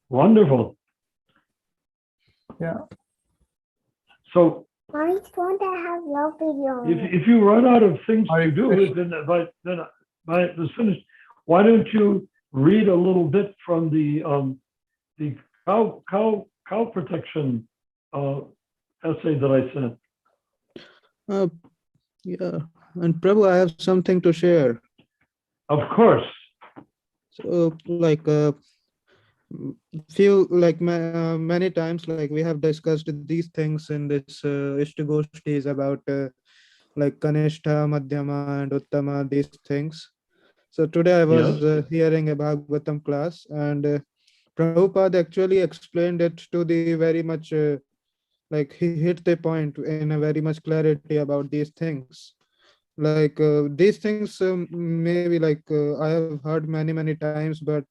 Wonderful. Yeah. So Mommy, don't I have love video? if you run out of things Are to you do, finished? then by it was finished, why don't you read a little bit from the cow protection essay that I sent? Yeah, and Prabhu, I have something to share. Of course. So, like, few like many times, like we have discussed these things in this Ishtagoshtis about like Kanishta, Madhyama, and Uttama, these things. So today I was Yes. hearing a Bhagavatam class, and Prabhupada actually explained it to the very much like he hit the point in a very much clarity about these things. Like these things maybe like I have heard many times, but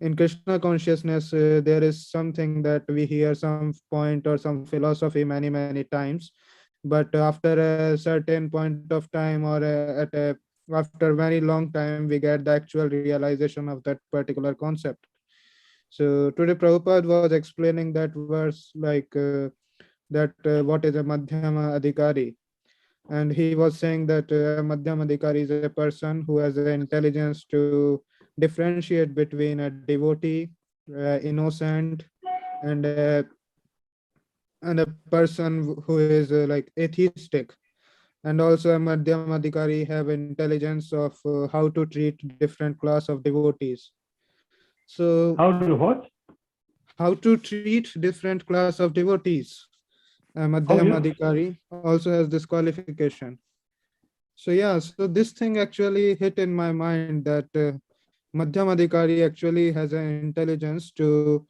in Krishna consciousness, there is something that we hear some point or some philosophy many times, but after a certain point of time or after very long time, we get the actual realization of that particular concept. So today Prabhupada was explaining that verse like that what is a Madhyama adhikari, and he was saying that a Madhyama adhikari is a person who has the intelligence to differentiate between a devotee, innocent, and a person who is like atheistic. And also a Madhyama adhikari have intelligence of how to treat different class of devotees. So How to what? how to treat different class of devotees. A Oh, Madhyama yes. adhikari also has this qualification. So yeah, so this thing actually hit in my mind that Madhyama adhikari actually has an intelligence to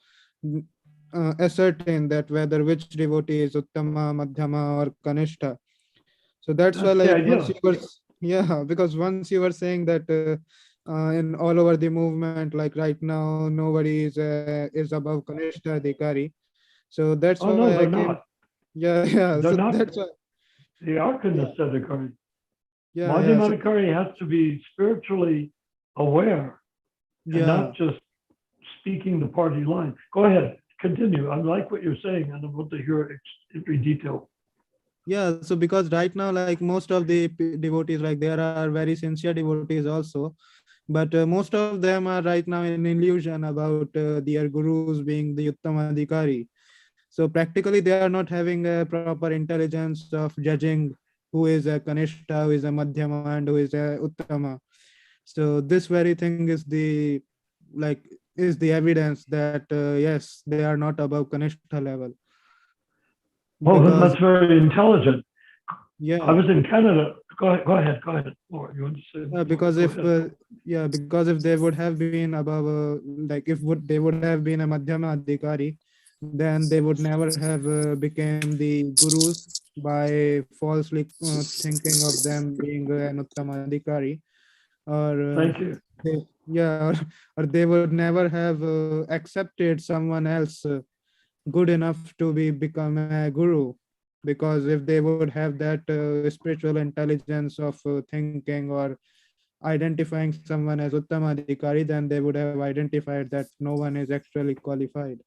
ascertain that whether which devotee is Uttama, Madhyama, or Kanishta. So that's why, That's the like, once idea. you were, yeah, because once you were saying that in all over the movement, like right now, nobody is above Kanishta adhikari. So that's Oh, no, why I they're came. not. Yeah, yeah. They're So not. that's why. They are Yeah, Adhikari. yeah. So Madhyama has to be spiritually aware and yeah. not just speaking the party line. Go ahead, continue. I like what you're saying, and I want to hear every detail. Yeah, so because right now, like most of the devotees, like there are very sincere devotees also, but most of them are right now in illusion about their gurus being the Uttama adhikari. So practically, they are not having a proper intelligence of judging who is a Kanishta, who is a Madhyama, and who is a Uttama. So this very thing is the like is the evidence that yes, they are not above Kanishta level, Oh, because that's very intelligent. I yeah. was in Canada. Go ahead. More. You want to say more? Because Go if ahead. because if they would have been above like if would they would have been a Madhyama adhikari, then they would never have became the gurus by falsely thinking of them being an Uttama adhikari, or Thank you. yeah, or they would never have accepted someone else good enough to be become a guru, because if they would have that spiritual intelligence of thinking or identifying someone as Uttama adhikari, then they would have identified that no one is actually qualified,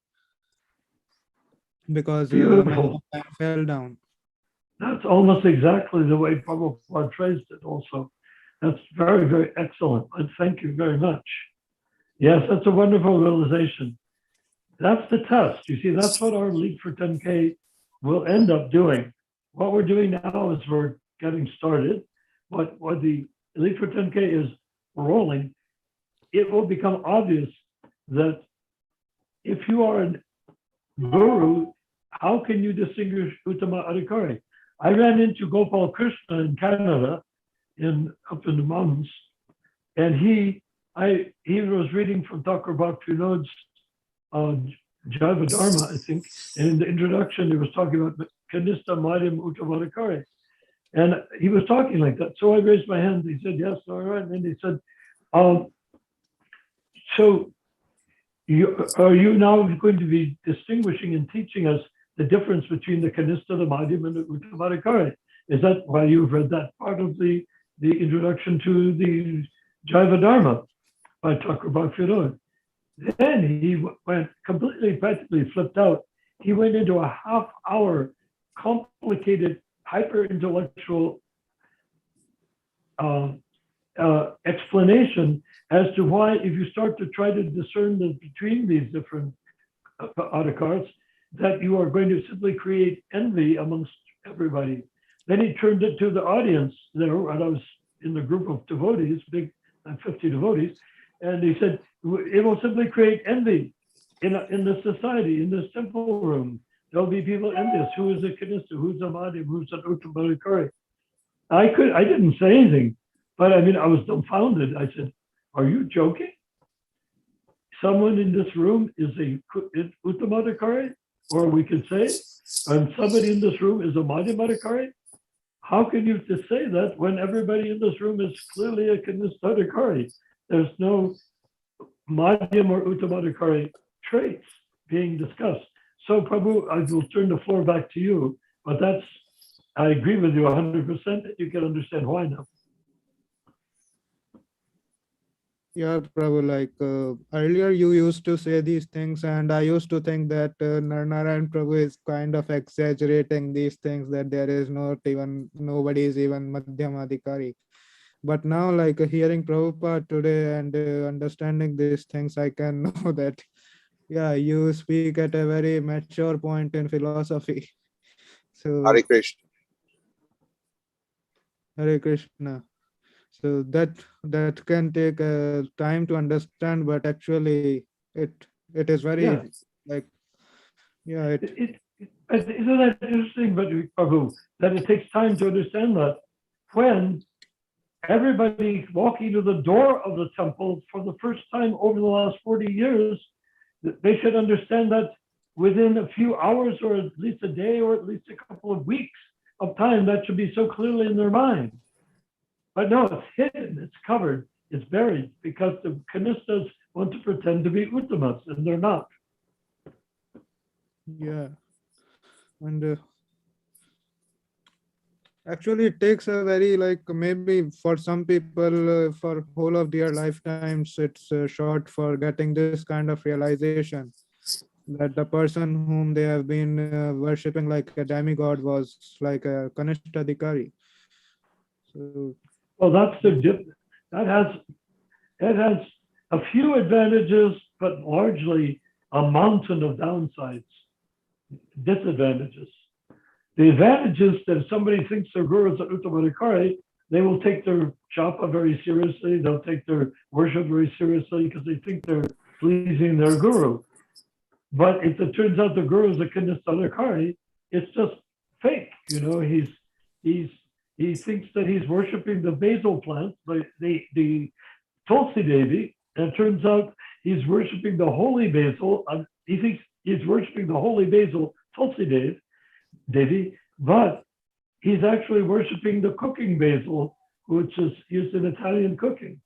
because many Beautiful. of them fell down. That's almost exactly the way Prabhupada phrased it also. That's very excellent. And thank you very much. Yes, that's a wonderful realization. That's the test. You see, that's what our League for 10K will end up doing. What we're doing now is we're getting started. What the League for 10K is rolling, it will become obvious that if you are a guru, how can you distinguish Uttama Adhikari? I ran into Gopal Krishna in Canada, up in the mountains, and he was reading from Thakur Bhaktivinoda's Jaiva Dharma, I think, and in the introduction he was talking about Kanista Madhyam Uttama Adhikari. And he was talking like that. So I raised my hand. He said, yes, all right. And he said, so are you now going to be distinguishing and teaching us the difference between the Kanista, the Madhyam, and the Uttama Adhikari? Is that why you've read that part of the introduction to the Jaiva Dharma by Thakur Bhaktivinoda? Then he went completely, practically flipped out. He went into a half-hour complicated, hyper-intellectual explanation as to why, if you start to try to discern between these different adhikars, that you are going to simply create envy amongst everybody. Then he turned it to the audience there, and I was in the group of devotees, big 50 devotees, and he said, it will simply create envy in the society, in this temple room. There'll be people envious. Who is a Kanista? Who's a Madhayma? Who's an Uttama? I didn't say anything, but I mean, I was dumbfounded. I said, are you joking? Someone in this room is a Uttama, or we could say, and somebody in this room is a Madhayama. How can you just say that when everybody in this room is clearly a Kanista? There's no Madhyam or Uttama traits being discussed. So Prabhu, I will turn the floor back to you, but I agree with you 100%, that you can understand why now. Yeah, Prabhu, like earlier you used to say these things, and I used to think that Narayan Prabhu is kind of exaggerating these things, that there is nobody is even Madhyam adhikari. But now, like hearing Prabhupada today and understanding these things, I can know that, yeah, you speak at a very mature point in philosophy. So, Hare Krishna. Hare Krishna. So that can take time to understand, but actually it is very like, yeah. Isn't that interesting, but Prabhu, that it takes time to understand that when everybody walking to the door of the temple for the first time over the last 40 years, they should understand that within a few hours, or at least a day, or at least a couple of weeks of time, that should be so clearly in their mind. But no, it's hidden, it's covered, it's buried, because the Kanistas want to pretend to be Uttamas, and they're not. Yeah. And actually it takes a very, like, maybe for some people for whole of their lifetimes, it's short for getting this kind of realization that the person whom they have been worshipping like a demigod was like a Kanishta adhikari. So, well, that has a few advantages, but largely a mountain of downsides, disadvantages. The advantage is that if somebody thinks their guru is an Uttama, they will take their japa very seriously. They'll take their worship very seriously because they think they're pleasing their guru. But if it turns out the guru is a Kanista, it's just fake. You know, he thinks that he's worshiping the basil plant, the Tulsi Devi, and it turns out he's worshiping the holy basil. He thinks he's worshiping the holy basil, Tulsi Devi, but he's actually worshiping the cooking basil, which is used in Italian cooking.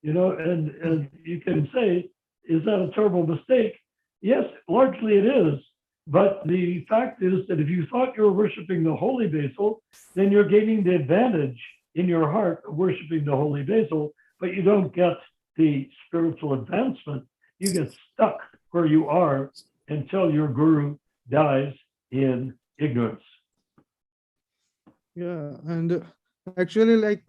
You know, and you can say, is that a terrible mistake? Yes, largely it is. But the fact is that if you thought you were worshiping the holy basil, then you're gaining the advantage in your heart of worshiping the holy basil, but you don't get the spiritual advancement. You get stuck where you are until your guru dies in ignorance. yeah, and actually, like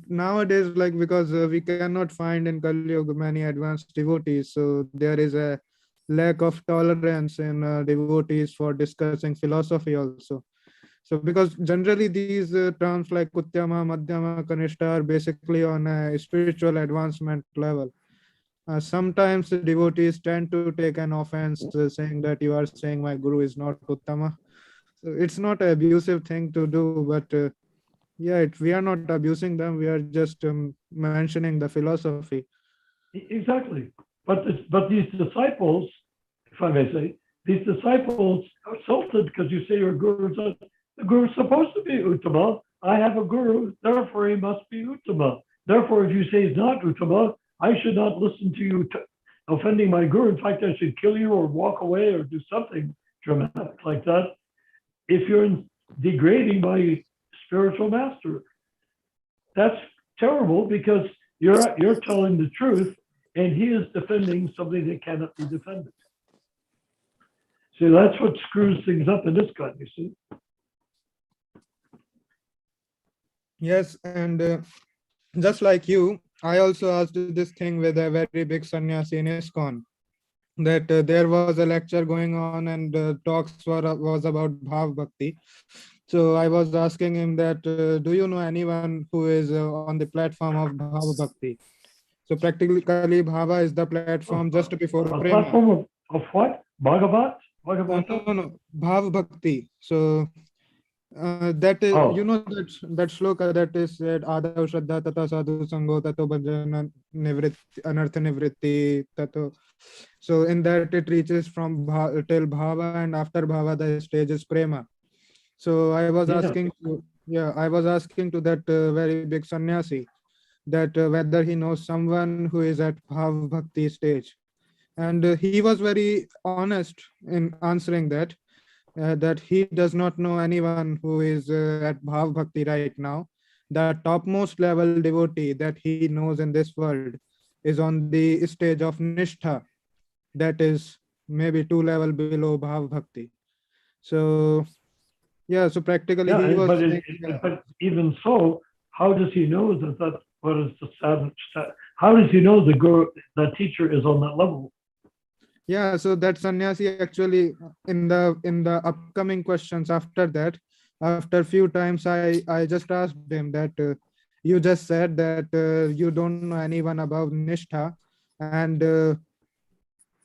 nowadays, like, because we cannot find in Kali Yuga many advanced devotees, so there is a lack of tolerance in devotees for discussing philosophy also. So because generally these terms like Uttama, Madhyama, Kanishta are basically on a spiritual advancement level. Sometimes the devotees tend to take an offense saying that you are saying my guru is not Uttama. So it's not an abusive thing to do, but yeah, we are not abusing them. We are just mentioning the philosophy. Exactly. But these disciples, if I may say, these disciples are insulted because you say your guru is the guru is supposed to be Uttama. I have a guru, therefore he must be Uttama. Therefore, if you say he's not Uttama, I should not listen to you offending my guru. In fact, I should kill you or walk away or do something dramatic like that. If you're degrading my spiritual master. That's terrible because you're telling the truth and he is defending something that cannot be defended. See, that's what screws things up in Iskcon, you see. Yes, and just like you, I also asked this thing with a very big sannyasi in Iskcon, that there was a lecture going on and talks was about Bhav Bhakti. So I was asking him that, do you know anyone who is on the platform of Bhav Bhakti? So practically Bhava is the platform just before A Prema. platform of what? Bhagavat? No, Bhav Bhakti. So that is, you know, that shloka that is said, Adav Shraddha Tata Sadhu Sango Tato Bhajana Nivritti Anartha Nivritti Tato. So in that it reaches from till Bhava, and after Bhava the stage is Prema. So I was asking to that very big sannyasi that whether he knows someone who is at Bhav Bhakti stage. And he was very honest in answering that, that he does not know anyone who is at Bhav Bhakti right now. The topmost level devotee that he knows in this world is on the stage of Nishtha, that is maybe 2 levels below Bhav Bhakti. So yeah, so practically he was but even so, how does he know that what is the how does he know the guru, the teacher is on that level? Yeah, so that sannyasi actually in the upcoming questions after that, after a few times I just asked him that you just said that you don't know anyone above Nishtha, and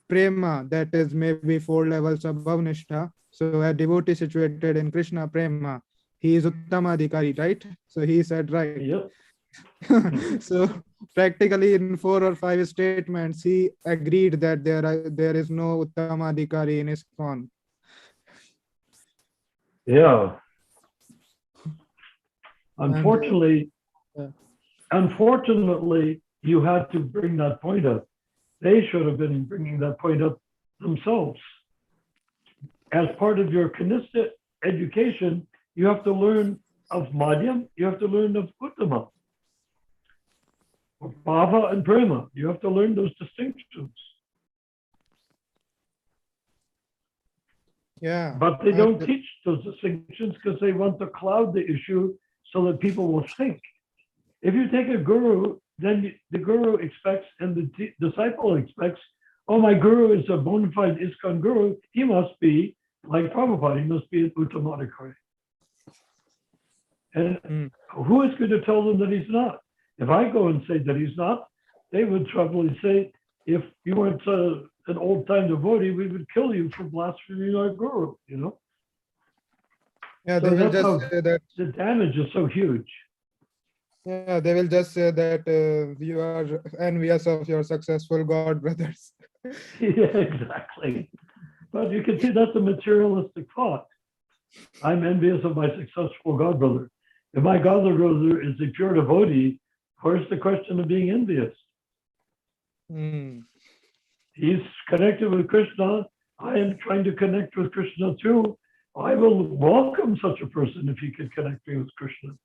Prema, that is maybe 4 levels above Nishtha. So a devotee situated in Krishna Prema, he is Uttama adhikari, right? So he said right. Yep. So practically in 4 or 5 statements, he agreed that there is no Uttama adhikari in Iskcon. Yeah. Unfortunately, you had to bring that point up. They should have been bringing that point up themselves. As part of your Kanista education, you have to learn of Madhyam, you have to learn of Uttama. Bhava and Prema, you have to learn those distinctions. Yeah. But they don't teach those distinctions because they want to cloud the issue so that people will think. If you take a guru, then the guru expects and the disciple expects, oh, my guru is a bona fide Iskcon guru. He must be like Prabhupada. He must be an Uttama adhikari. And who is going to tell them that he's not? If I go and say that he's not, they would probably say, if you weren't an old-time devotee, we would kill you for blaspheming our guru, you know? Yeah, So they will just say that the damage is so huge. Yeah, they will just say that you are envious of your successful god brothers. Yeah, exactly. But you can see that's a materialistic thought. I'm envious of my successful god brother. If my god brother is a pure devotee, where's the question of being envious? He's connected with Krishna. I am trying to connect with Krishna too. I will welcome such a person if he can connect me with Krishna.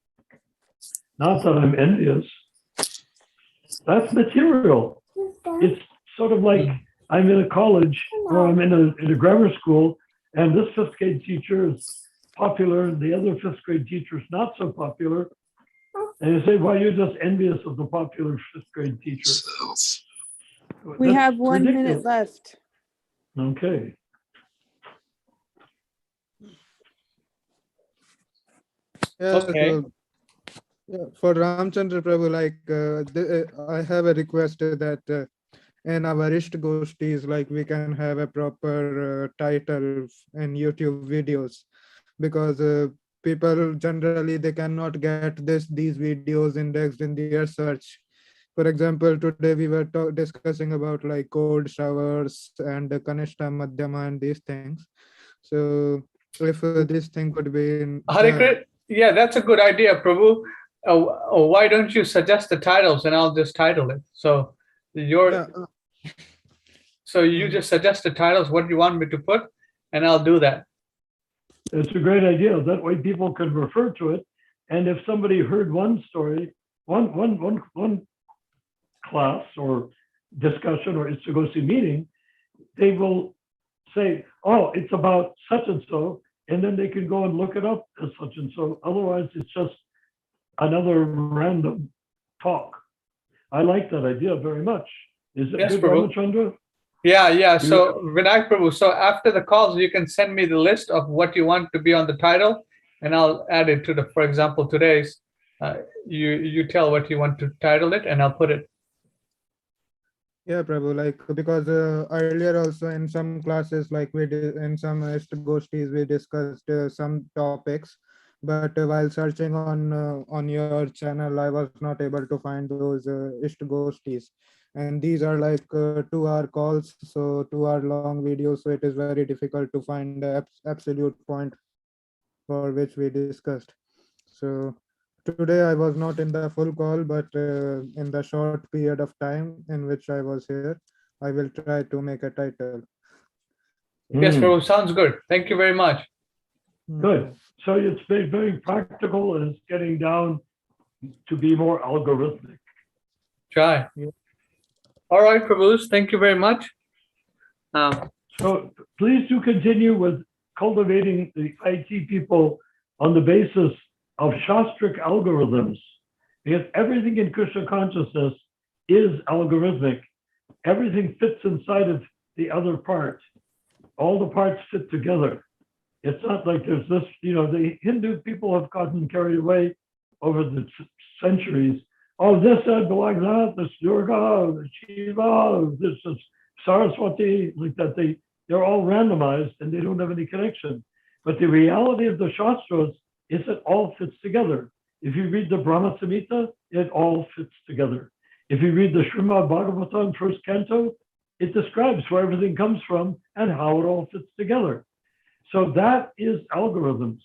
Not that I'm envious. That's material. It's sort of like I'm in a college or I'm in a grammar school and this 5th grade teacher is popular and the other 5th grade teacher is not so popular. And you say, well, you're just envious of the popular 5th grade teacher. We have 1 ridiculous. minute left. Okay. Yeah, Okay. so, yeah, for Ramchandra Prabhu, like I have a request that in our iṣṭa-goṣṭhīs, like we can have a proper title in YouTube videos, because people generally they cannot get these videos indexed in their search. For example, today we were discussing about like cold showers and the Kanishta Madhyama and these things. So if this thing could be in Yeah, that's a good idea, Prabhu. Why don't you suggest the titles and I'll just title it? So you just suggest the titles, what you want me to put, and I'll do that. It's a great idea. That way people can refer to it And if somebody heard one story, one class or discussion or iṣṭa-goṣṭhī meeting, they will say, oh, it's about such and so, and then they can go and look it up as such and so. Otherwise, it's just another random talk. I like that idea very much. Is it Yes, good, Prabhu. Ramachandra? Yeah. So Vinayak Prabhu, so after the calls, you can send me the list of what you want to be on the title, and I'll add it to the, for example, today's. You tell what you want to title it, and I'll put it. Yeah, Prabhu, like because earlier also in some classes, like we did in some iṣṭa-goṣṭhīs, we discussed some topics, but while searching on your channel, I was not able to find those iṣṭa-goṣṭhīs. And these are like 2-hour calls, so 2-hour long videos, so it is very difficult to find the absolute point for which we discussed. So today I was not in the full call, but in the short period of time in which I was here, I will try to make a title. Yes, Prabhu, sounds good. Thank you very much. Good. So it's very, very practical, and it's getting down to be more algorithmic. Try. Yeah. All right, Prabhus, thank you very much. So please do continue with cultivating the IT people on the basis of Shastric algorithms, because everything in Krishna consciousness is algorithmic. Everything fits inside of the other part. All the parts fit together. It's not like there's this, the Hindu people have gotten carried away over the centuries. Oh, this belongs to that, this Durga, the Shiva, this is Saraswati, like that. They're all randomized and they don't have any connection. But the reality of the Shastras is it all fits together. If you read the Brahma Samhita, it all fits together. If you read the Srimad Bhagavatam, first canto, it describes where everything comes from and how it all fits together. So that is algorithms.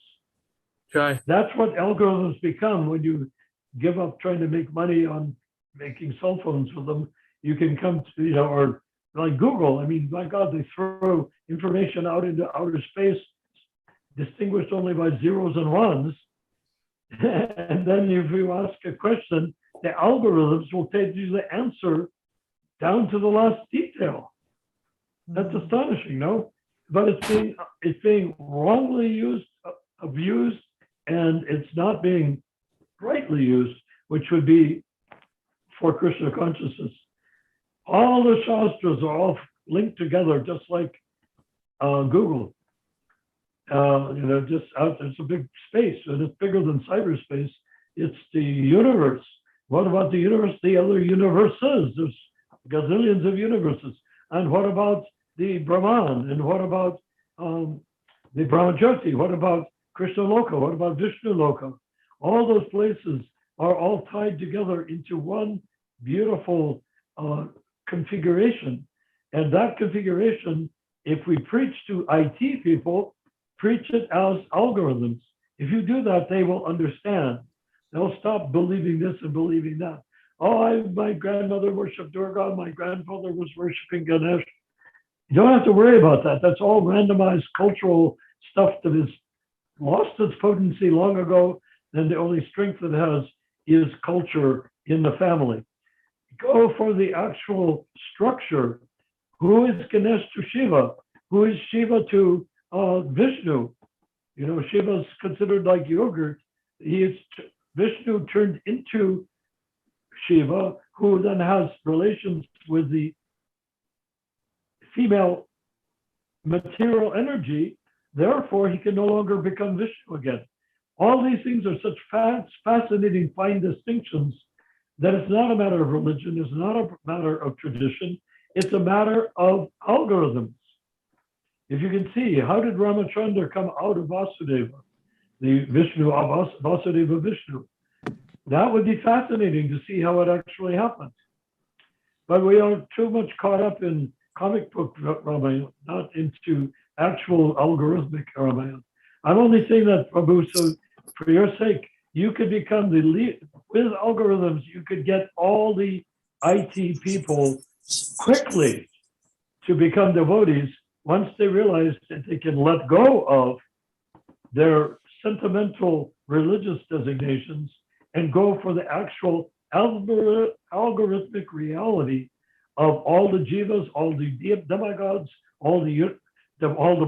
Try. That's what algorithms become when you give up trying to make money on making cell phones with them. You can come to, or like Google. I mean, my God, they throw information out into outer space, distinguished only by zeros and ones. And then if you ask a question, the algorithms will take you the answer down to the last detail. That's astonishing, no? But it's being wrongly used, abused, and it's not being rightly used, which would be for Krishna consciousness. All the Shastras are all linked together, just like Google. Just out there's a big space, and it's bigger than cyberspace. It's the universe. What about the universe? The other universes. There's gazillions of universes. And what about the Brahman? And what about the Brahmajyoti? What about Krishna Loka? What about Vishnu Loka? All those places are all tied together into one beautiful configuration. And that configuration, if we preach to IT people, preach it as algorithms. If you do that, they will understand. They'll stop believing this and believing that. Oh, my grandmother worshiped Durga, my grandfather was worshiping Ganesh. You don't have to worry about that. That's all randomized cultural stuff that has lost its potency long ago, and the only strength it has is culture in the family. Go for the actual structure. Who is Ganesh to Shiva? Who is Shiva to Vishnu? Shiva's considered like yogurt. He is Vishnu turned into Shiva, who then has relations with the female material energy. Therefore, he can no longer become Vishnu again. All these things are such fascinating, fine distinctions that it's not a matter of religion, it's not a matter of tradition, it's a matter of algorithms. If you can see, how did Ramachandra come out of Vasudeva, the Vishnu of Vasudeva Vishnu? That would be fascinating to see how it actually happened. But we are too much caught up in comic book Ramayana, not into actual algorithmic Ramayana. I'm only saying that, Prabhu, so for your sake, you could become the lead. With algorithms, you could get all the IT people quickly to become devotees once they realize that they can let go of their sentimental religious designations and go for the actual algorithmic reality of all the jivas, all the demigods, all the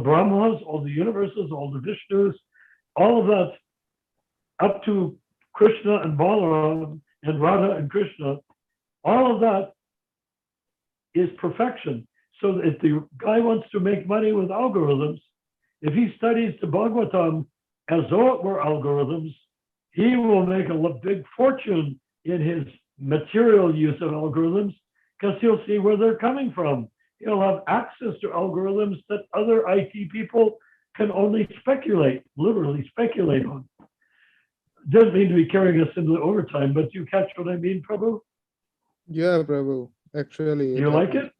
Brahmas, all the universes, all the Vishnus, all of that up to Krishna and Balaram and Radha and Krishna, all of that is perfection. So if the guy wants to make money with algorithms, if he studies the Bhagavatam as though it were algorithms, he will make a big fortune in his material use of algorithms because he'll see where they're coming from. He'll have access to algorithms that other IT people can only speculate, literally speculate on. Doesn't mean to be carrying us into the overtime, but you catch what I mean, Prabhu? Yeah, Prabhu. Actually, You like it?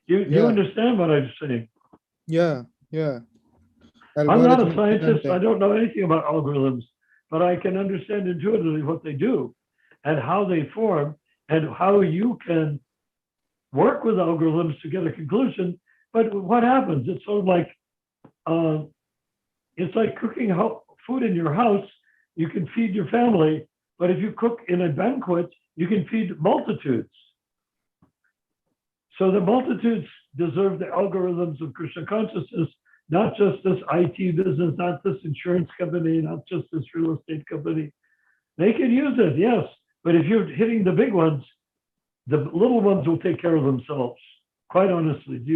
You understand what I'm saying? Yeah, yeah. I'm not a Algorithmic scientist. I content. don't know anything about algorithms, but I can understand intuitively what they do and how they form and how you can work with algorithms to get a conclusion. But what happens? It's sort of like it's like cooking food in your house. You can feed your family, but if you cook in a banquet, you can feed multitudes. So the multitudes deserve the algorithms of Krishna consciousness, not just this IT business, not this insurance company, not just this real estate company. They can use it, yes, but if you're hitting the big ones, the little ones will take care of themselves. Quite honestly, do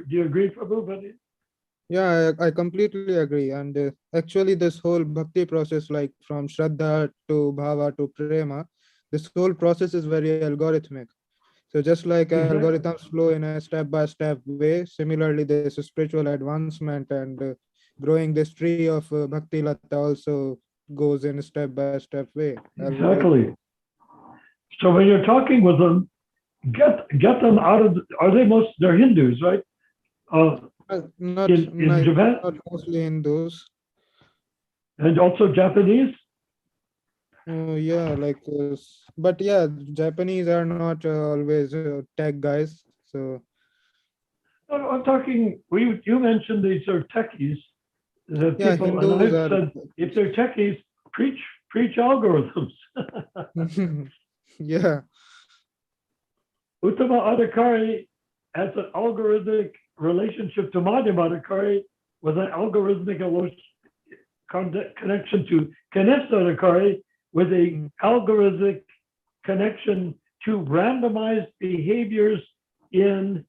you agree, Prabhu? Yeah, I completely agree. And actually, this whole bhakti process, like from Shraddha to Bhava to Prema, this whole process is very algorithmic. So just like Exactly. algorithms flow in a step-by-step way, similarly, this spiritual advancement and growing this tree of bhakti lata also goes in a step-by-step way. Exactly. So when you're talking with them, get them out of. They're Hindus, right? Not in Japan, not mostly Hindus. and also Japanese. Yeah, like, but yeah, Japanese are not always tech guys. So No, I'm talking. You mentioned these are techies. The yeah, people, and Hindus I've said if they're techies, preach algorithms. are. Yeah. Uttama Adhikari has an algorithmic relationship to Madhayma Adhikari with an algorithmic connection to Kanistha Adhikari with a algorithmic connection to randomized behaviors in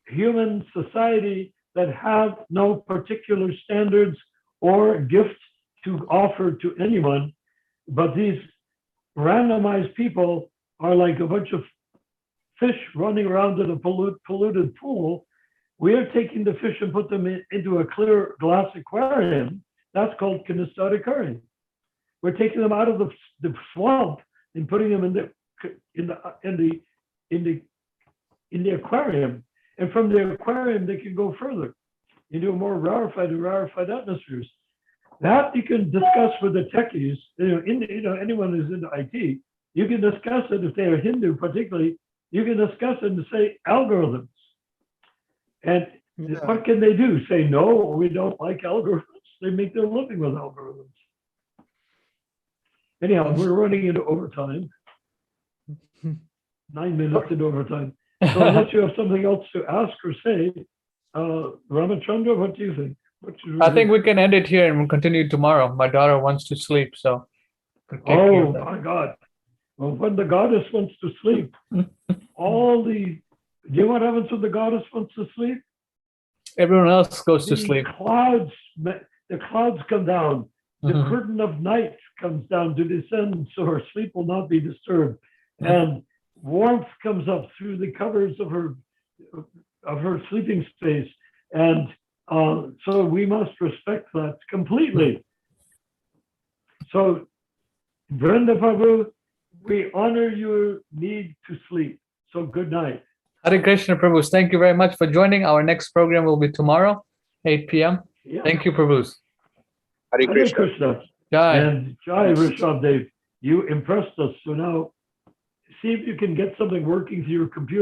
human society that have no particular standards or gifts to offer to anyone. But these randomized people are like a bunch of fish running around in a polluted pool. We are taking the fish and put them into a clear glass aquarium. That's called Kanistha Adhikari. We're taking them out of the swamp and putting them in the aquarium. And from the aquarium, they can go further into more rarefied atmospheres. That you can discuss with the techies. Anyone who's into IT, you can discuss it if they are Hindu, particularly. You can discuss it and say algorithms. And what can they do? Say no, we don't like algorithms. They make their living with algorithms. Anyhow, we're running into overtime. 9 minutes into overtime. So unless you have something else to ask or say, Ramachandra, what do you think? I think we can end it here and we'll continue tomorrow. My daughter wants to sleep, so. Oh my God. Well, when the goddess wants to sleep, do you know what happens when the goddess wants to sleep? Everyone else goes to sleep. The clouds come down. The curtain of night comes down to descend so her sleep will not be disturbed. And warmth comes up through the covers of her sleeping space. And so we must respect that completely. So, Vrindavana Prabhu, we honor your need to sleep. So good night. Hare Krishna, Prabhus. Thank you very much for joining. Our next program will be tomorrow, 8 p.m. Yeah. Thank you, Prabhus. Hare Krishna. Jai. And Jai Rishabh Dev, you impressed us. So now see if you can get something working through your computer.